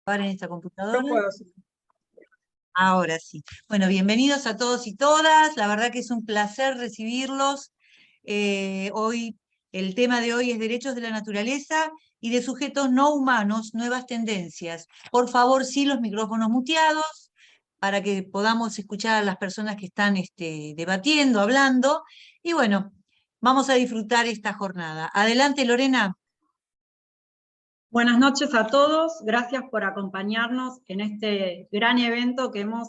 En esta No computadora. puedo hacer. Ahora sí. Bueno, bienvenidos a todos y todas. La verdad que es un placer recibirlos. Hoy, el tema de hoy es derechos de la naturaleza y de sujetos no humanos, nuevas tendencias. Por favor, sí, los micrófonos muteados para que podamos escuchar a las personas que están debatiendo, hablando. Y bueno, vamos a disfrutar esta jornada. Adelante, Lorena. Buenas noches a todos, gracias por acompañarnos en este gran evento que hemos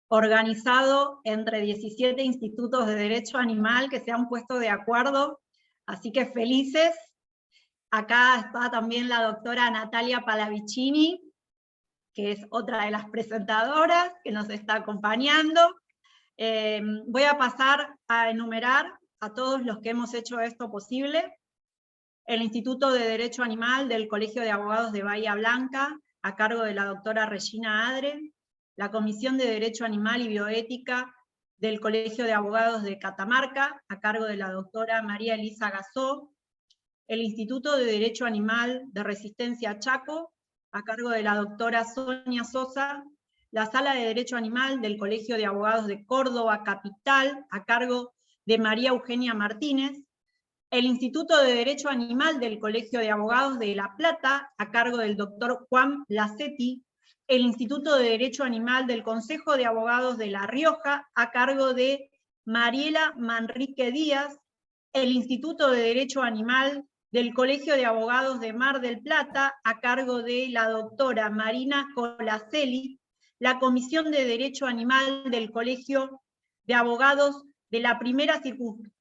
organizado entre 17 institutos de derecho animal que se han puesto de acuerdo, así que felices. Acá está también la doctora Natalia Palavicini, que es otra de las presentadoras que nos está acompañando. Voy a pasar a enumerar a todos los que hemos hecho esto posible. El Instituto de Derecho Animal del Colegio de Abogados de Bahía Blanca, a cargo de la doctora Regina Adre, la Comisión de Derecho Animal y Bioética del Colegio de Abogados de Catamarca, a cargo de la doctora María Elisa Gasó, el Instituto de Derecho Animal de Resistencia Chaco, a cargo de la doctora Sonia Sosa, la Sala de Derecho Animal del Colegio de Abogados de Córdoba Capital, a cargo de María Eugenia Martínez, el Instituto de Derecho Animal del Colegio de Abogados de La Plata, a cargo del doctor Juan Lacetti, el Instituto de Derecho Animal del Consejo de Abogados de La Rioja, a cargo de Mariela Manrique Díaz, el Instituto de Derecho Animal del Colegio de Abogados de Mar del Plata, a cargo de la doctora Marina Colacelli, la Comisión de Derecho Animal del Colegio de Abogados de la Primera Circunscripción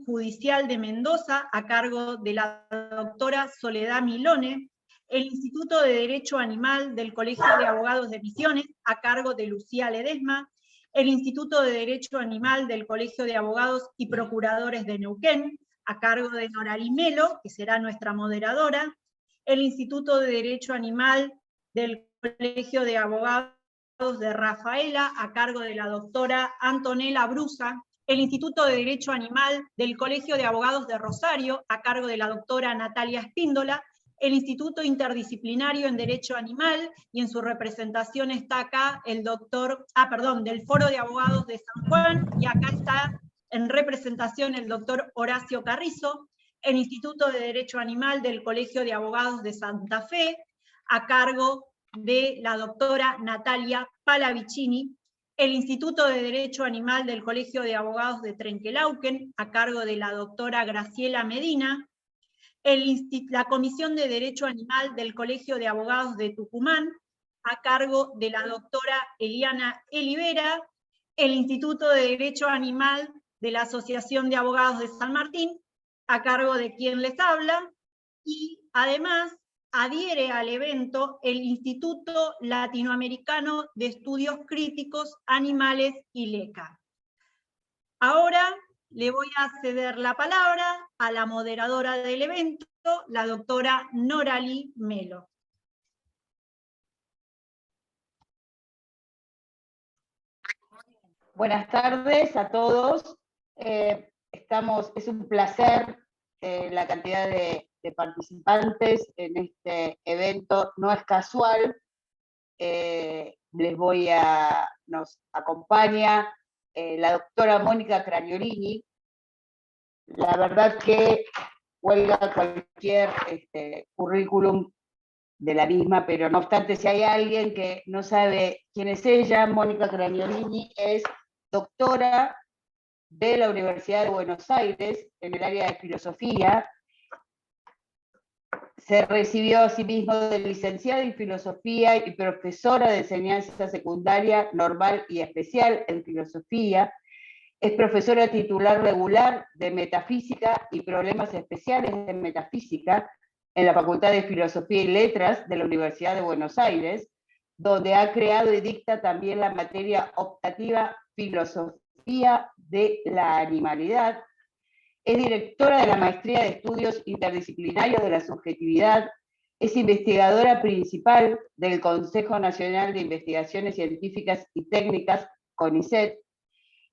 Judicial de Mendoza, a cargo de la doctora Soledad Milone, el Instituto de Derecho Animal del Colegio de Abogados de Misiones, a cargo de Lucía Ledesma, el Instituto de Derecho Animal del Colegio de Abogados y Procuradores de Neuquén, a cargo de Noralí Melo, que será nuestra moderadora, el Instituto de Derecho Animal del Colegio de Abogados de Rafaela, a cargo de la doctora Antonella Brusa, el Instituto de Derecho Animal del Colegio de Abogados de Rosario, a cargo de la doctora Natalia Espíndola, el Instituto Interdisciplinario en Derecho Animal, y en su representación está acá el doctor, del Foro de Abogados de San Juan, y acá está en representación el doctor Horacio Carrizo, el Instituto de Derecho Animal del Colegio de Abogados de Santa Fe, a cargo de la doctora Natalia Palavicini, el Instituto de Derecho Animal del Colegio de Abogados de Trenquelauquen, a cargo de la doctora Graciela Medina, la Comisión de Derecho Animal del Colegio de Abogados de Tucumán, a cargo de la doctora Eliana Elivera, el Instituto de Derecho Animal de la Asociación de Abogados de San Martín, a cargo de quien les habla, y además adhiere al evento el Instituto Latinoamericano de Estudios Críticos Animales, ILECA. Ahora le voy a ceder la palabra a la moderadora del evento, la doctora Noralí Melo. Buenas tardes a todos. Es un placer la cantidad de participantes en este evento. No es casual. Nos acompaña la doctora Mónica Craniolini. La verdad que cuelga cualquier currículum de la misma, pero no obstante, si hay alguien que no sabe quién es ella, Mónica Craniolini es doctora de la Universidad de Buenos Aires en el área de filosofía. Se recibió asimismo de licenciada en filosofía y profesora de enseñanza secundaria, normal y especial en filosofía. Es profesora titular regular de metafísica y problemas especiales de metafísica en la Facultad de Filosofía y Letras de la Universidad de Buenos Aires, donde ha creado y dicta también la materia optativa Filosofía de la Animalidad. Es directora de la Maestría de Estudios Interdisciplinarios de la Subjetividad, es investigadora principal del Consejo Nacional de Investigaciones Científicas y Técnicas, CONICET,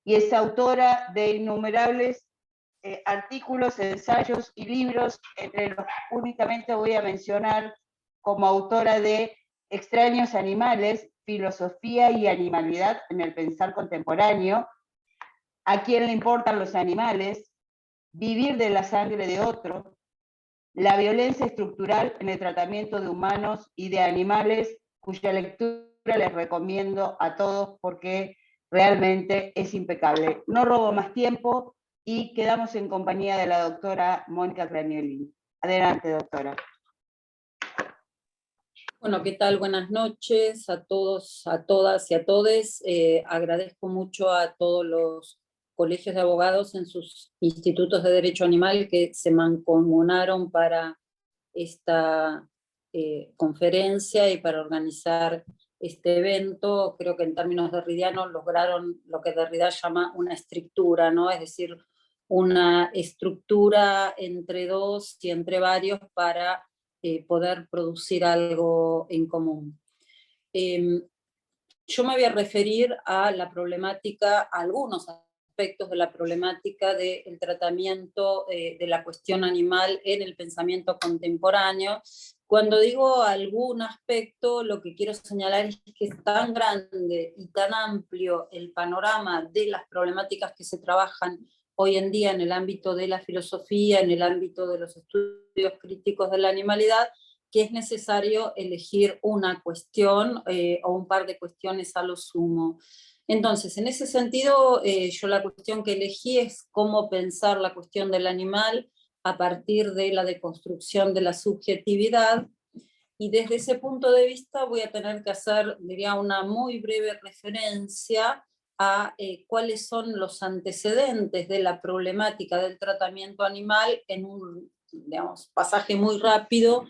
y es autora de innumerables artículos, ensayos y libros, entre los que únicamente voy a mencionar como autora de Extraños animales, filosofía y animalidad en el pensar contemporáneo, ¿a quién le importan los animales?, Vivir de la sangre de otro, la violencia estructural en el tratamiento de humanos y de animales, cuya lectura les recomiendo a todos porque realmente es impecable. No robo más tiempo y quedamos en compañía de la doctora Mónica Cranioli. Adelante, doctora. Bueno, ¿qué tal? Buenas noches a todos, a todas y a todes. Agradezco mucho a todos los colegios de abogados en sus institutos de derecho animal que se mancomunaron para esta conferencia y para organizar este evento. Creo que en términos derridianos lograron lo que Derrida llama una estructura, ¿no? Es decir, una estructura entre dos y entre varios para poder producir algo en común. Yo me voy a referir a la problemática, a algunos aspectos de la problemática del tratamiento de la cuestión animal en el pensamiento contemporáneo. Cuando digo algún aspecto, lo que quiero señalar es que es tan grande y tan amplio el panorama de las problemáticas que se trabajan hoy en día en el ámbito de la filosofía, en el ámbito de los estudios críticos de la animalidad, que es necesario elegir una cuestión o un par de cuestiones a lo sumo. Entonces, en ese sentido, yo la cuestión que elegí es cómo pensar la cuestión del animal a partir de la deconstrucción de la subjetividad, y desde ese punto de vista voy a tener que hacer, diría, una muy breve referencia a cuáles son los antecedentes de la problemática del tratamiento animal en un, digamos, pasaje muy rápido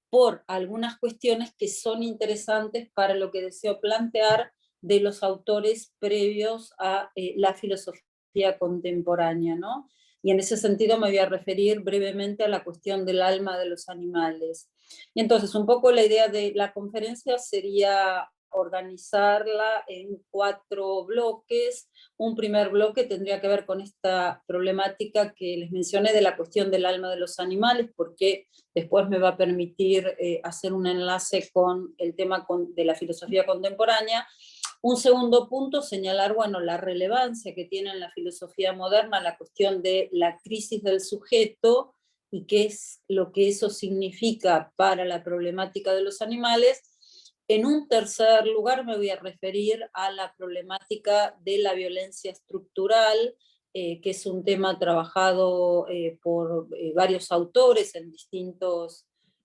por algunas cuestiones que son interesantes para lo que deseo plantear de los autores previos a la filosofía contemporánea, ¿no? Y en ese sentido me voy a referir brevemente a la cuestión del alma de los animales. Y entonces, un poco la idea de la conferencia sería organizarla en 4 bloques. Un primer bloque tendría que ver con esta problemática que les mencioné de la cuestión del alma de los animales, porque después me va a permitir hacer un enlace con el tema de la filosofía contemporánea. Un segundo punto, señalar, bueno, la relevancia que tiene en la filosofía moderna la cuestión de la crisis del sujeto y qué es lo que eso significa para la problemática de los animales. En un tercer lugar me voy a referir a la problemática de la violencia estructural, que es un tema trabajado por varios autores en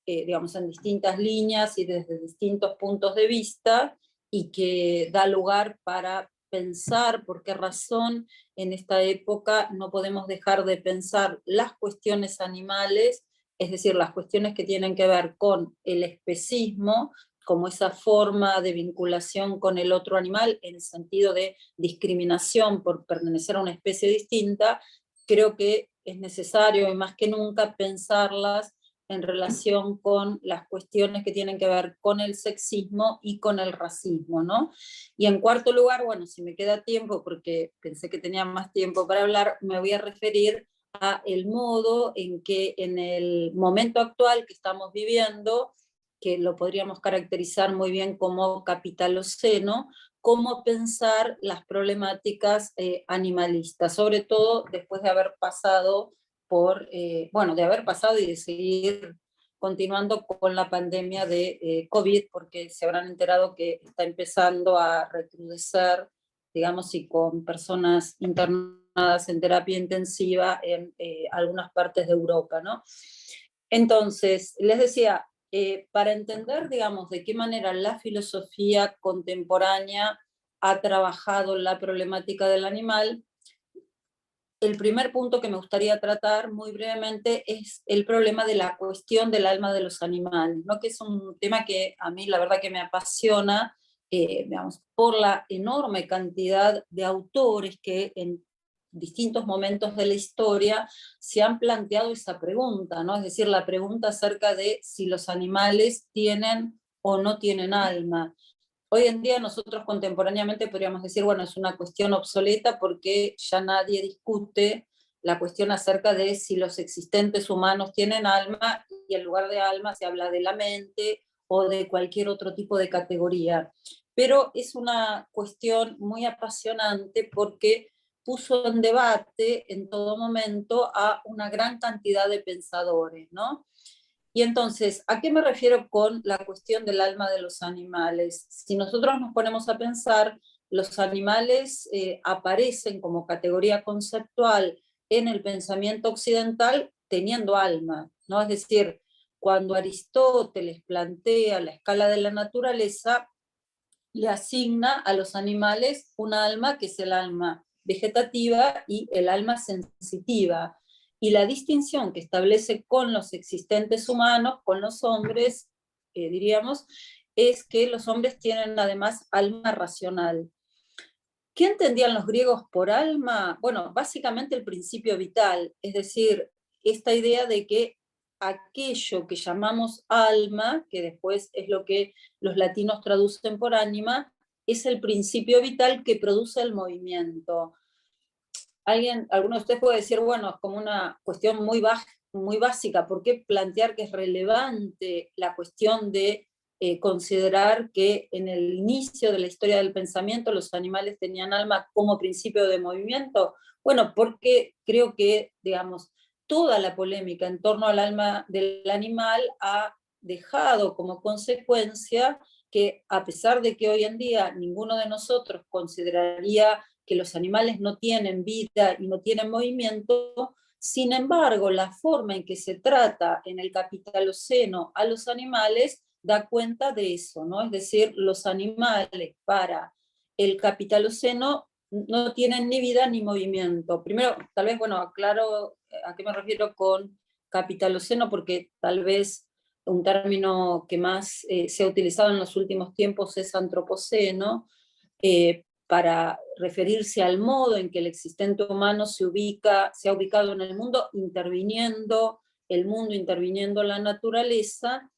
digamos, en distintas líneas y desde distintos puntos de vista, y que da lugar para pensar por qué razón en esta época no podemos dejar de pensar las cuestiones animales, es decir, las cuestiones que tienen que ver con el especismo, como esa forma de vinculación con el otro animal, en el sentido de discriminación por pertenecer a una especie distinta. Creo que es necesario, y más que nunca, pensarlas en relación con las cuestiones que tienen que ver con el sexismo y con el racismo, ¿no? Y en cuarto lugar, bueno, si me queda tiempo, porque pensé que tenía más tiempo para hablar, me voy a referir a el modo en que en el momento actual que estamos viviendo, que lo podríamos caracterizar muy bien como capitaloceno, cómo pensar las problemáticas animalistas, sobre todo después de haber pasado bueno, de haber pasado y de seguir continuando con la pandemia de COVID, porque se habrán enterado que está empezando a recrudecer, digamos, y con personas internadas en terapia intensiva en algunas partes de Europa, ¿no? Entonces, les decía, para entender, digamos, de qué manera la filosofía contemporánea ha trabajado la problemática del animal, el primer punto que me gustaría tratar muy brevemente es el problema de la cuestión del alma de los animales, ¿no? Que es un tema que a mí la verdad que me apasiona, digamos, por la enorme cantidad de autores que en distintos momentos de la historia se han planteado esa pregunta, ¿no? Es decir, la pregunta acerca de si los animales tienen o no tienen alma. Hoy en día nosotros contemporáneamente podríamos decir, bueno, es una cuestión obsoleta porque ya nadie discute la cuestión acerca de si los existentes humanos tienen alma, y en lugar de alma se habla de la mente o de cualquier otro tipo de categoría. Pero es una cuestión muy apasionante porque puso en debate en todo momento a una gran cantidad de pensadores, ¿no? Y entonces, ¿a qué me refiero con la cuestión del alma de los animales? Si nosotros nos ponemos a pensar, los animales aparecen como categoría conceptual en el pensamiento occidental teniendo alma, ¿no? Es decir, cuando Aristóteles plantea la escala de la naturaleza, le asigna a los animales un alma que es el alma vegetativa y el alma sensitiva. Y la distinción que establece con los existentes humanos, con los hombres, diríamos, es que los hombres tienen además alma racional. ¿Qué entendían los griegos por alma? Bueno, básicamente el principio vital, es decir, esta idea de que aquello que llamamos alma, que después es lo que los latinos traducen por ánima, es el principio vital que produce el movimiento. Alguno de ustedes puede decir, bueno, es como una cuestión muy básica, ¿por qué plantear que es relevante la cuestión de considerar que en el inicio de la historia del pensamiento los animales tenían alma como principio de movimiento? Bueno, porque creo que, digamos, toda la polémica en torno al alma del animal ha dejado como consecuencia que, a pesar de que hoy en día ninguno de nosotros consideraría que los animales no tienen vida y no tienen movimiento, sin embargo, la forma en que se trata en el Capitaloceno a los animales da cuenta de eso, ¿no? Es decir, los animales para el Capitaloceno no tienen ni vida ni movimiento. Primero, tal vez, bueno, aclaro a qué me refiero con Capitaloceno, porque tal vez un término que más se ha utilizado en los últimos tiempos es antropoceno, para referirse al modo en que el existente humano se ha ubicado en el mundo, interviniendo el mundo, interviniendo la naturaleza,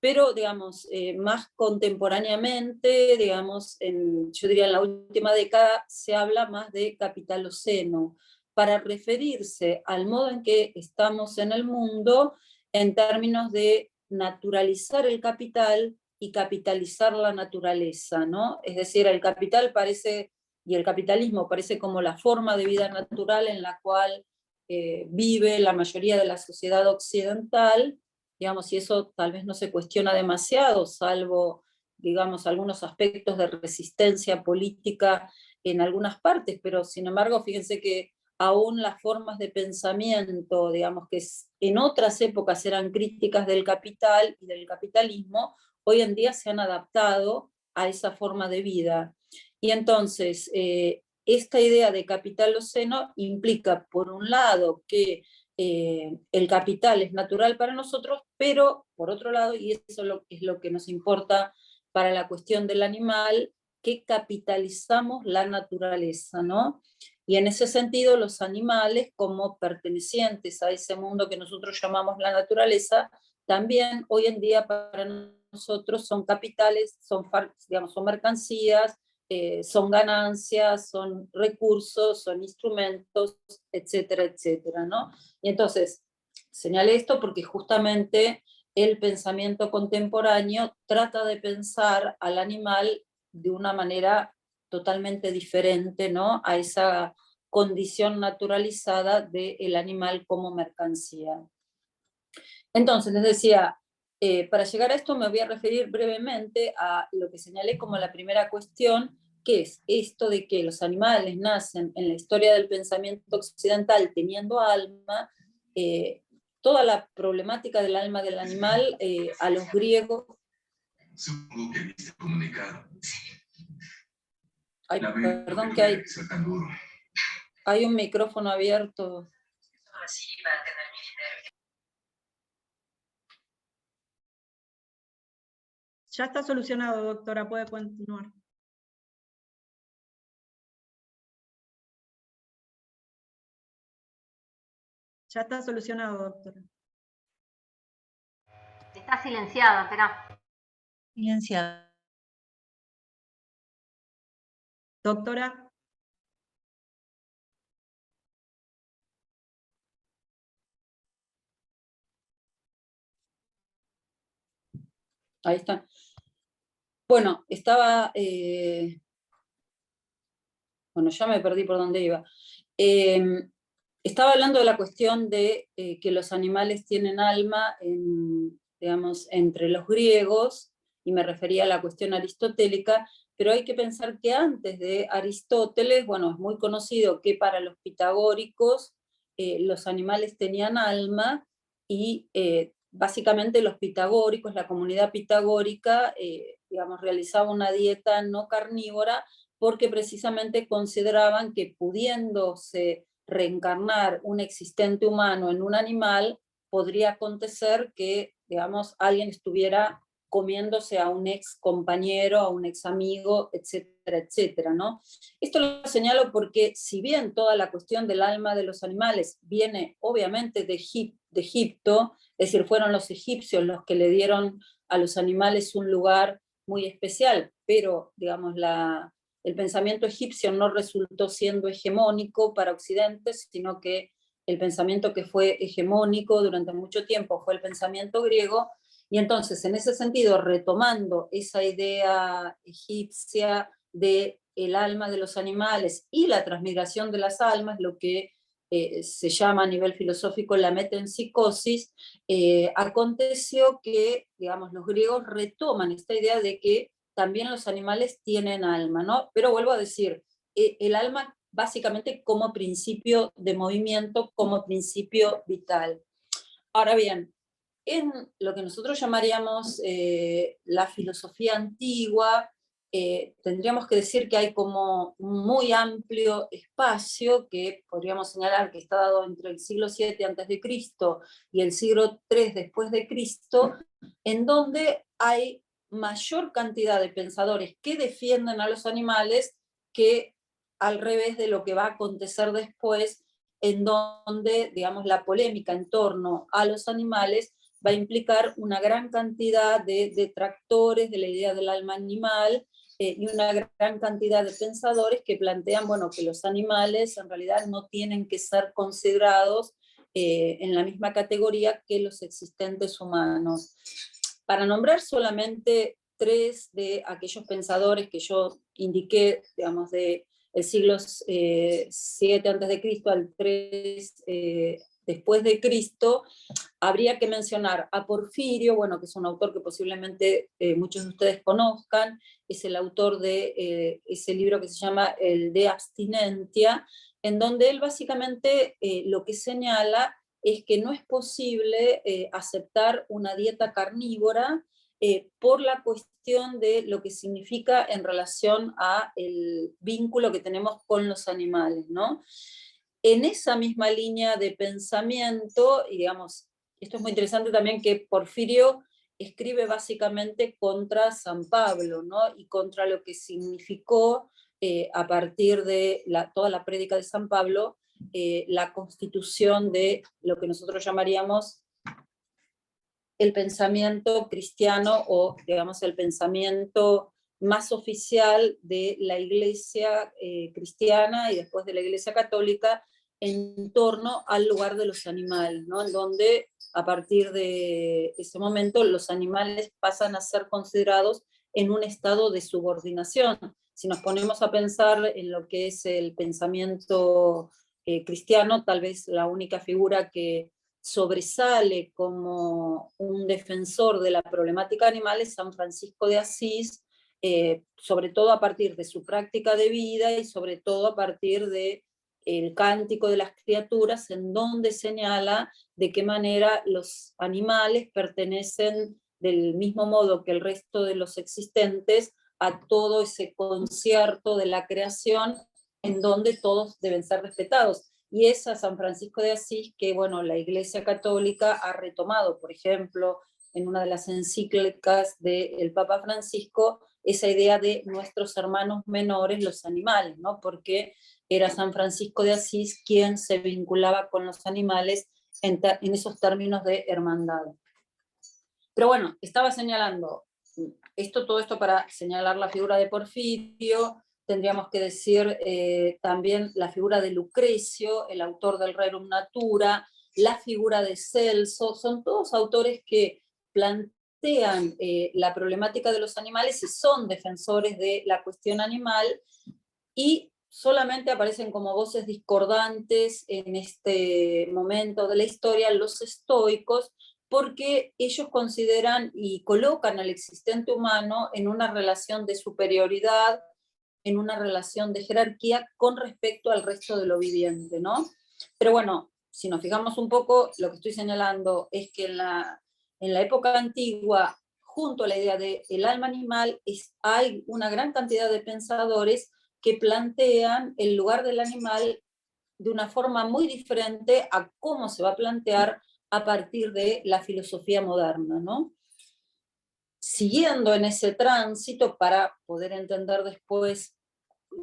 pero, digamos, más contemporáneamente, digamos, yo diría en la última década, se habla más de capitaloceno, para referirse al modo en que estamos en el mundo en términos de naturalizar el capital y capitalizar la naturaleza, ¿no? Es decir, el capital parece, y el capitalismo parece como la forma de vida natural en la cual vive la mayoría de la sociedad occidental, digamos, y eso tal vez no se cuestiona demasiado, salvo, digamos, algunos aspectos de resistencia política en algunas partes, pero sin embargo, fíjense que aún las formas de pensamiento, digamos, que en otras épocas eran críticas del capital y del capitalismo, hoy en día se han adaptado a esa forma de vida. Y entonces, esta idea de capitaloceno implica, por un lado, que el capital es natural para nosotros, pero por otro lado, y eso es lo que nos importa para la cuestión del animal, que capitalizamos la naturaleza, ¿no? Y en ese sentido, los animales, como pertenecientes a ese mundo que nosotros llamamos la naturaleza, también hoy en día para nosotros son capitales, digamos, son mercancías, son ganancias, son recursos, son instrumentos, etcétera, etcétera, ¿no? Y entonces, señalé esto porque justamente el pensamiento contemporáneo trata de pensar al animal de una manera totalmente diferente, ¿no? A esa condición naturalizada del animal como mercancía. Entonces, les decía, para llegar a esto me voy a referir brevemente a lo que señalé como la primera cuestión, que es esto de que los animales nacen en la historia del pensamiento occidental teniendo alma, toda la problemática del alma del animal a los griegos. Supongo que viste el comunicado. Ay, perdón que hay un micrófono abierto. Ya está solucionado, doctora, puede continuar. Ya está solucionado, doctora. Está silenciado, espera. Silenciado. Doctora. Ahí está. Bueno, estaba... bueno, ya me perdí por dónde iba. Estaba hablando de la cuestión de que los animales tienen alma, digamos, entre los griegos, y me refería a la cuestión aristotélica, pero hay que pensar que antes de Aristóteles, bueno, es muy conocido que para los pitagóricos los animales tenían alma, y básicamente los pitagóricos, la comunidad pitagórica, digamos, realizaba una dieta no carnívora, porque precisamente consideraban que pudiéndose reencarnar un existente humano en un animal, podría acontecer que, digamos, alguien estuviera comiéndose a un ex compañero, a un ex amigo, etcétera, etcétera, ¿no? Esto lo señalo porque si bien toda la cuestión del alma de los animales viene obviamente de Egipto, es decir, fueron los egipcios los que le dieron a los animales un lugar muy especial, pero, digamos, el pensamiento egipcio no resultó siendo hegemónico para Occidente, sino que el pensamiento que fue hegemónico durante mucho tiempo fue el pensamiento griego, y entonces en ese sentido, retomando esa idea egipcia de el alma de los animales y la transmigración de las almas, lo que se llama a nivel filosófico la metempsicosis, aconteció que, digamos, los griegos retoman esta idea de que también los animales tienen alma, ¿no? Pero vuelvo a decir, el alma básicamente como principio de movimiento, como principio vital. Ahora bien, en lo que nosotros llamaríamos la filosofía antigua, tendríamos que decir que hay como un muy amplio espacio que podríamos señalar que está dado entre el siglo VII a.C. y el siglo III después de Cristo, en donde hay mayor cantidad de pensadores que defienden a los animales que al revés de lo que va a acontecer después, en donde, digamos, la polémica en torno a los animales va a implicar una gran cantidad de detractores de la idea del alma animal, y una gran cantidad de pensadores que plantean, bueno, que los animales en realidad no tienen que ser considerados en la misma categoría que los existentes humanos. Para nombrar solamente tres de aquellos pensadores que yo indiqué, digamos, de el siglo VII a.C. al III después de Cristo, habría que mencionar a Porfirio, bueno, que es un autor que posiblemente muchos de ustedes conozcan, es el autor de ese libro que se llama el De Abstinentia, en donde él básicamente lo que señala es que no es posible aceptar una dieta carnívora por la cuestión de lo que significa en relación a el vínculo que tenemos con los animales, ¿no? En esa misma línea de pensamiento, y digamos, esto es muy interesante también que Porfirio escribe básicamente contra San Pablo, ¿no? Y contra lo que significó a partir de toda la prédica de San Pablo, la constitución de lo que nosotros llamaríamos el pensamiento cristiano, o digamos el pensamiento más oficial de la Iglesia cristiana y después de la Iglesia católica en torno al lugar de los animales, ¿no? En donde a partir de ese momento los animales pasan a ser considerados en un estado de subordinación. Si nos ponemos a pensar en lo que es el pensamiento cristiano, tal vez la única figura que sobresale como un defensor de la problemática animal es San Francisco de Asís, sobre todo a partir de su práctica de vida y sobre todo a partir de el Cántico de las Criaturas, en donde señala de qué manera los animales pertenecen del mismo modo que el resto de los existentes a todo ese concierto de la creación, en donde todos deben ser respetados. Y es a San Francisco de Asís que, bueno, la Iglesia Católica ha retomado, por ejemplo, en una de las encíclicas del Papa Francisco, esa idea de nuestros hermanos menores, los animales, ¿no? Porque era San Francisco de Asís quien se vinculaba con los animales en esos términos de hermandad. Pero bueno, estaba señalando todo esto para señalar la figura de Porfirio. Tendríamos que decir también la figura de Lucrecio, el autor del Rerum Natura, la figura de Celso. Son todos autores que plantean plantean la problemática de los animales y son defensores de la cuestión animal, y solamente aparecen como voces discordantes en este momento de la historia los estoicos, porque ellos consideran y colocan al existente humano en una relación de superioridad, en una relación de jerarquía con respecto al resto de lo viviente, ¿no? Pero bueno, si nos fijamos un poco, lo que estoy señalando es que en la época antigua, junto a la idea del alma animal, hay una gran cantidad de pensadores que plantean el lugar del animal de una forma muy diferente a cómo se va a plantear a partir de la filosofía moderna, ¿no? Siguiendo en ese tránsito para poder entender después,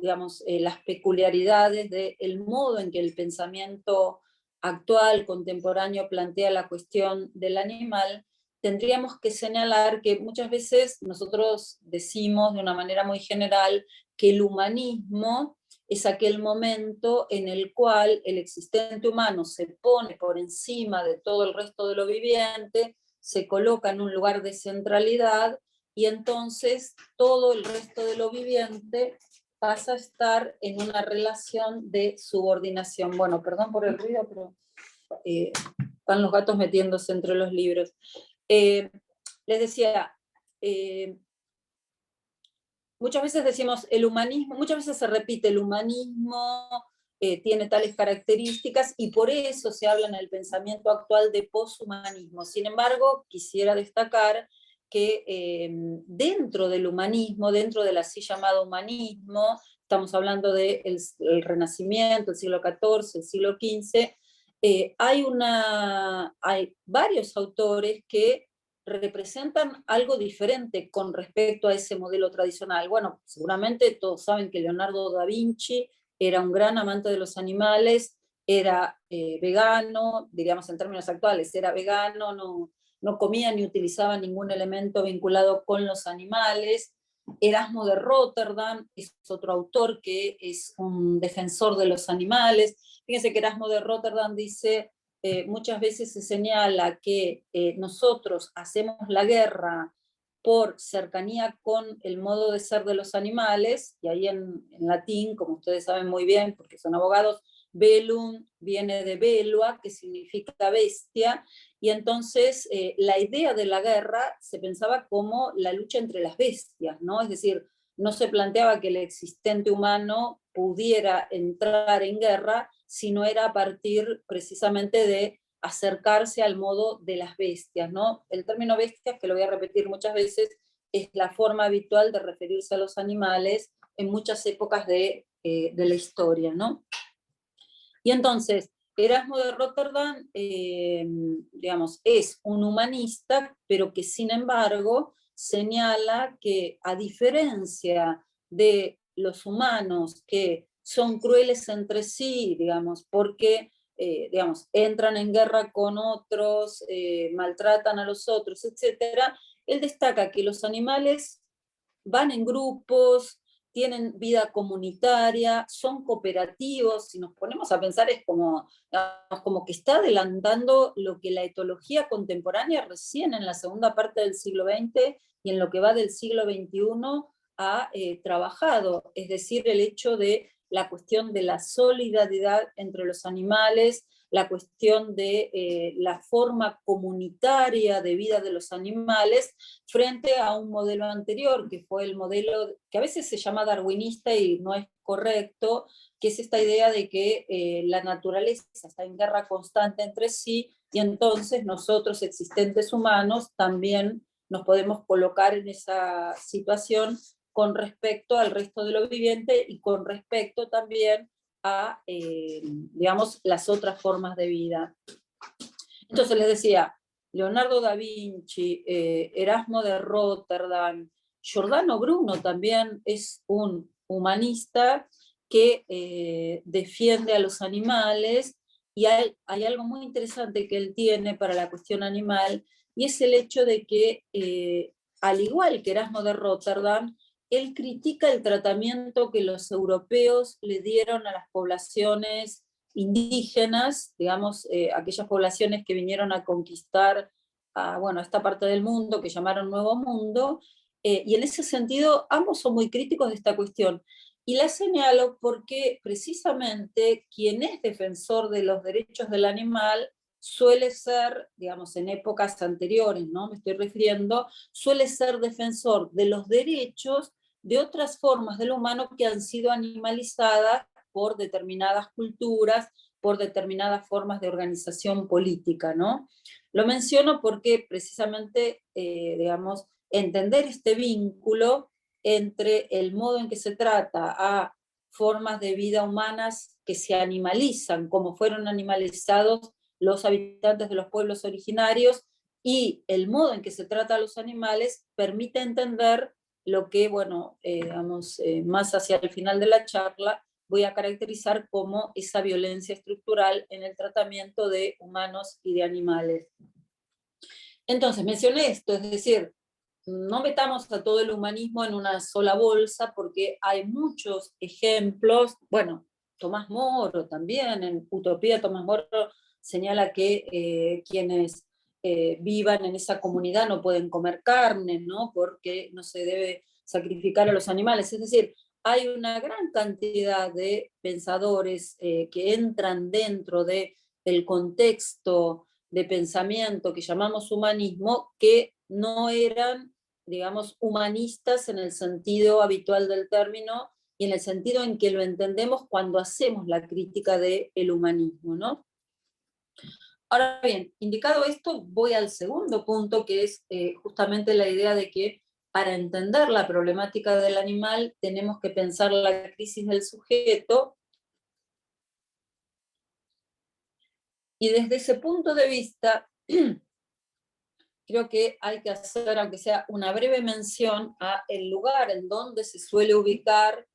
digamos, las peculiaridades del modo en que el pensamiento actual, contemporáneo, plantea la cuestión del animal, tendríamos que señalar que muchas veces nosotros decimos de una manera muy general que el humanismo es aquel momento en el cual el existente humano se pone por encima de todo el resto de lo viviente, se coloca en un lugar de centralidad, y entonces todo el resto de lo viviente pasa a estar en una relación de subordinación. Bueno, perdón por el ruido, pero van los gatos metiéndose entre los libros. Les decía, muchas veces decimos el humanismo, muchas veces se repite el humanismo, tiene tales características, y por eso se habla en el pensamiento actual de poshumanismo. Sin embargo, quisiera destacar que dentro del humanismo, dentro del así llamado humanismo, estamos hablando del Renacimiento, el siglo XIV, el siglo XV, hay varios autores que representan algo diferente con respecto a ese modelo tradicional. Bueno, seguramente todos saben que Leonardo da Vinci era un gran amante de los animales, era vegano, diríamos en términos actuales, era vegano, no comía ni utilizaba ningún elemento vinculado con los animales. Erasmo de Rotterdam es otro autor que es un defensor de los animales. Fíjense que Erasmo de Rotterdam dice, muchas veces se señala que nosotros hacemos la guerra por cercanía con el modo de ser de los animales, y ahí en latín, como ustedes saben muy bien, porque son abogados, velum viene de velua, que significa bestia, y entonces la idea de la guerra se pensaba como la lucha entre las bestias, ¿no? Es decir, no se planteaba que el existente humano pudiera entrar en guerra, sino era a partir precisamente de acercarse al modo de las bestias, ¿no? El término bestias, que lo voy a repetir muchas veces, es la forma habitual de referirse a los animales en muchas épocas de la historia, ¿no? Y entonces, Erasmo de Rotterdam, digamos, es un humanista, pero que sin embargo señala que, a diferencia de los humanos que son crueles entre sí, digamos, porque digamos, entran en guerra con otros, maltratan a los otros, etc., él destaca que los animales van en grupos, tienen vida comunitaria, son cooperativos. Si nos ponemos a pensar, es como que está adelantando lo que la etología contemporánea recién en la segunda parte del siglo XX y en lo que va del siglo XXI ha trabajado, es decir, el hecho de la cuestión de la solidaridad entre los animales, la cuestión de la forma comunitaria de vida de los animales, frente a un modelo anterior, que fue el modelo que a veces se llama darwinista y no es correcto, que es esta idea de que la naturaleza está en guerra constante entre sí, y entonces nosotros, existentes humanos, también nos podemos colocar en esa situación con respecto al resto de lo viviente y con respecto también a, digamos, las otras formas de vida. Entonces les decía, Leonardo da Vinci, Erasmo de Rotterdam, Giordano Bruno también es un humanista que defiende a los animales, y hay algo muy interesante que él tiene para la cuestión animal, y es el hecho de que, al igual que Erasmo de Rotterdam, él critica el tratamiento que los europeos le dieron a las poblaciones indígenas, digamos, aquellas poblaciones que vinieron a conquistar bueno, a esta parte del mundo que llamaron Nuevo Mundo, y en ese sentido ambos son muy críticos de esta cuestión. Y la señalo porque precisamente quien es defensor de los derechos del animal suele ser, digamos, en épocas anteriores, ¿no? Me estoy refiriendo, suele ser defensor de los derechos de otras formas del humano que han sido animalizadas por determinadas culturas, por determinadas formas de organización política, ¿no? Lo menciono porque precisamente, digamos, entender este vínculo entre el modo en que se trata a formas de vida humanas que se animalizan, como fueron animalizados los habitantes de los pueblos originarios, y el modo en que se trata a los animales permite entender lo que, bueno, digamos, más hacia el final de la charla voy a caracterizar como esa violencia estructural en el tratamiento de humanos y de animales. Entonces, mencioné esto, es decir, no metamos a todo el humanismo en una sola bolsa, porque hay muchos ejemplos. Bueno, Tomás Moro también, en Utopía Tomás Moro señala que quienes vivan en esa comunidad no pueden comer carne, ¿no? Porque no se debe sacrificar a los animales. Es decir, hay una gran cantidad de pensadores que entran dentro del contexto de pensamiento que llamamos humanismo, que no eran, digamos, humanistas en el sentido habitual del término y en el sentido en que lo entendemos cuando hacemos la crítica del humanismo, ¿no? Ahora bien, indicado esto, voy al segundo punto, que es justamente la idea de que para entender la problemática del animal tenemos que pensar la crisis del sujeto, y desde ese punto de vista creo que hay que hacer, aunque sea una breve mención, a el lugar en donde se suele ubicar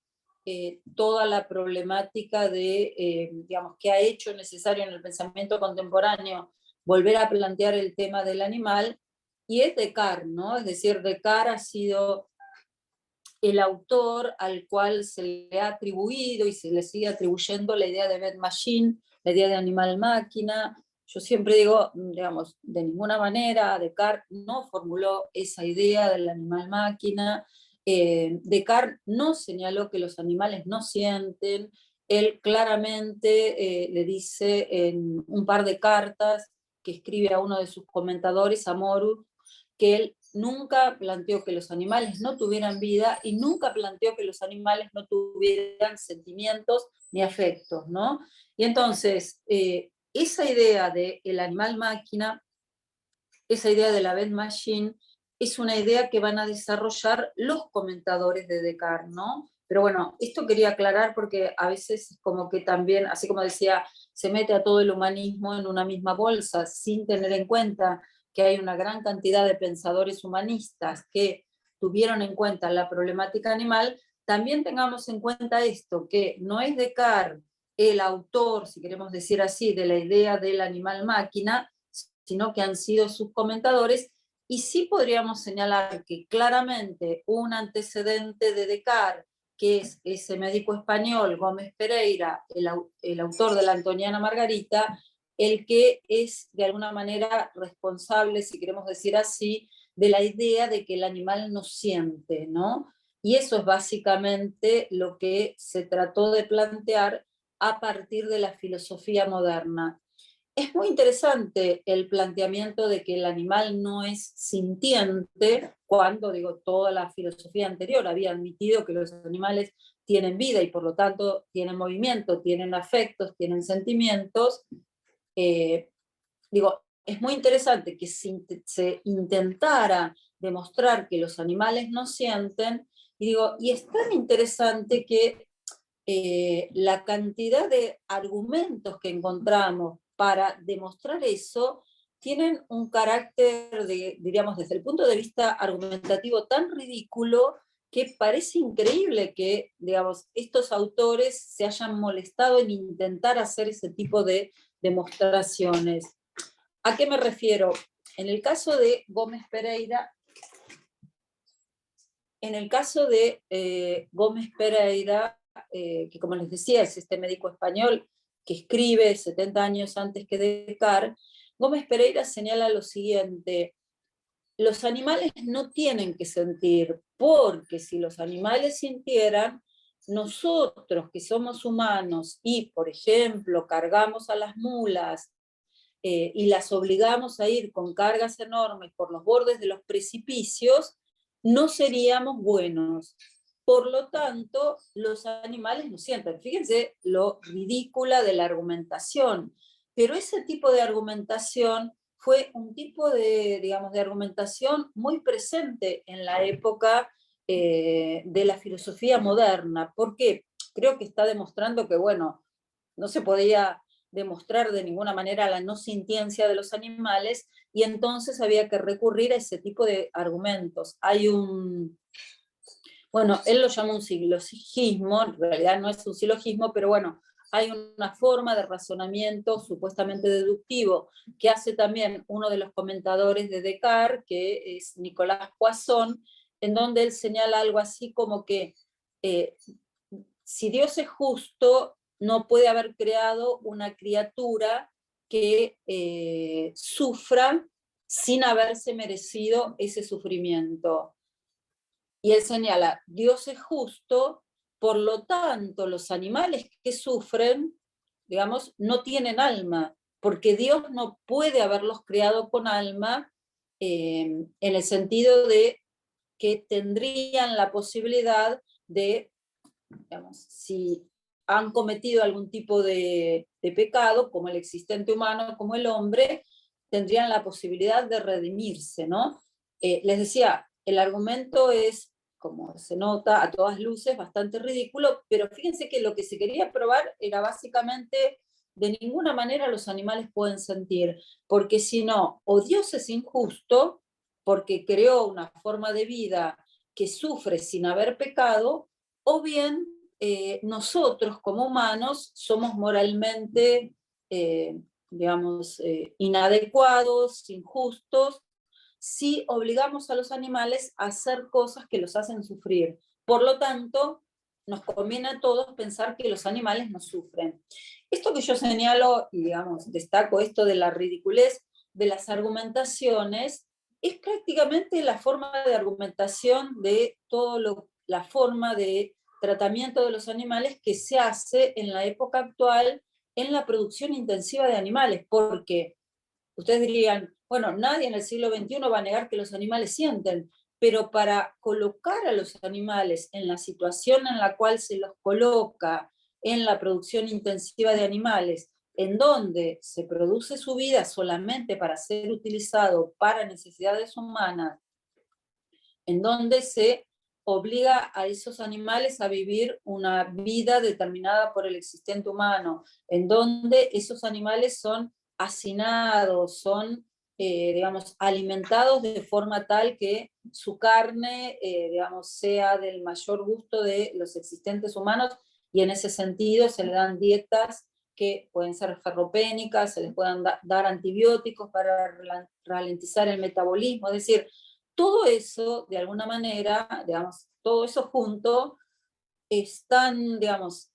toda la problemática de, digamos, que ha hecho necesario en el pensamiento contemporáneo volver a plantear el tema del animal, y es Descartes, ¿no? Es decir, Descartes ha sido el autor al cual se le ha atribuido y se le sigue atribuyendo la idea de bed machine, la idea de animal-máquina. Yo siempre digo, digamos, de ninguna manera Descartes no formuló esa idea del animal-máquina. Descartes no señaló que los animales no sienten. Él claramente le dice en un par de cartas que escribe a uno de sus comentadores, a Morus, que él nunca planteó que los animales no tuvieran vida y nunca planteó que los animales no tuvieran sentimientos ni afectos, ¿no? Y entonces, esa idea del animal-máquina, esa idea de la bed machine, es una idea que van a desarrollar los comentadores de Descartes, ¿no? Pero bueno, esto quería aclarar porque a veces como que también, así como decía, se mete a todo el humanismo en una misma bolsa sin tener en cuenta que hay una gran cantidad de pensadores humanistas que tuvieron en cuenta la problemática animal. También tengamos en cuenta esto, que no es Descartes el autor, si queremos decir así, de la idea del animal-máquina, sino que han sido sus comentadores, y sí podríamos señalar que claramente un antecedente de Descartes, que es ese médico español, Gómez Pereira, el autor de la Antoniana Margarita, el que es de alguna manera responsable, si queremos decir así, de la idea de que el animal no siente, ¿no? Y eso es básicamente lo que se trató de plantear a partir de la filosofía moderna. Es muy interesante el planteamiento de que el animal no es sintiente, cuando, digo, toda la filosofía anterior había admitido que los animales tienen vida y por lo tanto tienen movimiento, tienen afectos, tienen sentimientos. Digo, es muy interesante que se intentara demostrar que los animales no sienten, y digo, y es tan interesante que la cantidad de argumentos que encontramos para demostrar eso tienen un carácter, diríamos, desde el punto de vista argumentativo tan ridículo que parece increíble que, digamos, estos autores se hayan molestado en intentar hacer ese tipo de demostraciones. ¿A qué me refiero? En el caso de Gómez Pereira, que como les decía es este médico español que escribe 70 años antes que Descartes, Gómez Pereira señala lo siguiente: los animales no tienen que sentir, porque si los animales sintieran, nosotros que somos humanos y, por ejemplo, cargamos a las mulas y las obligamos a ir con cargas enormes por los bordes de los precipicios, no seríamos buenos. Por lo tanto, los animales no sienten. Fíjense lo ridícula de la argumentación. Pero ese tipo de argumentación fue un tipo de, digamos, de argumentación muy presente en la época de la filosofía moderna. ¿Por qué? Creo que está demostrando que, bueno, no se podía demostrar de ninguna manera la no sintiencia de los animales, y entonces había que recurrir a ese tipo de argumentos. Hay un, bueno, él lo llama un silogismo, en realidad no es un silogismo, pero bueno, hay una forma de razonamiento supuestamente deductivo que hace también uno de los comentadores de Descartes, que es Nicolas Poisson, en donde él señala algo así como que si Dios es justo, no puede haber creado una criatura que sufra sin haberse merecido ese sufrimiento. Y él señala, Dios es justo, por lo tanto los animales que sufren, digamos, no tienen alma, porque Dios no puede haberlos creado con alma en el sentido de que tendrían la posibilidad de, digamos, si han cometido algún tipo de pecado, como el existente humano, como el hombre, tendrían la posibilidad de redimirse, ¿no? Les decía, el argumento es, como se nota a todas luces, bastante ridículo, pero fíjense que lo que se quería probar era básicamente, de ninguna manera los animales pueden sentir, porque si no, o Dios es injusto, porque creó una forma de vida que sufre sin haber pecado, o bien nosotros como humanos somos moralmente, digamos, inadecuados, injustos, si obligamos a los animales a hacer cosas que los hacen sufrir. Por lo tanto, nos conviene a todos pensar que los animales no sufren. Esto que yo señalo, y digamos, destaco esto de la ridiculez de las argumentaciones, es prácticamente la forma de argumentación de la forma de tratamiento de los animales que se hace en la época actual en la producción intensiva de animales, porque ustedes dirían, bueno, nadie en el siglo XXI va a negar que los animales sienten, pero para colocar a los animales en la situación en la cual se los coloca en la producción intensiva de animales, en donde se produce su vida solamente para ser utilizado para necesidades humanas, en donde se obliga a esos animales a vivir una vida determinada por el existente humano, en donde esos animales son hacinados, son, digamos, alimentados de forma tal que su carne, digamos, sea del mayor gusto de los existentes humanos, y en ese sentido se le dan dietas que pueden ser ferropénicas, se les pueden dar antibióticos para ralentizar el metabolismo, es decir, todo eso, de alguna manera, digamos, todo eso junto, digamos,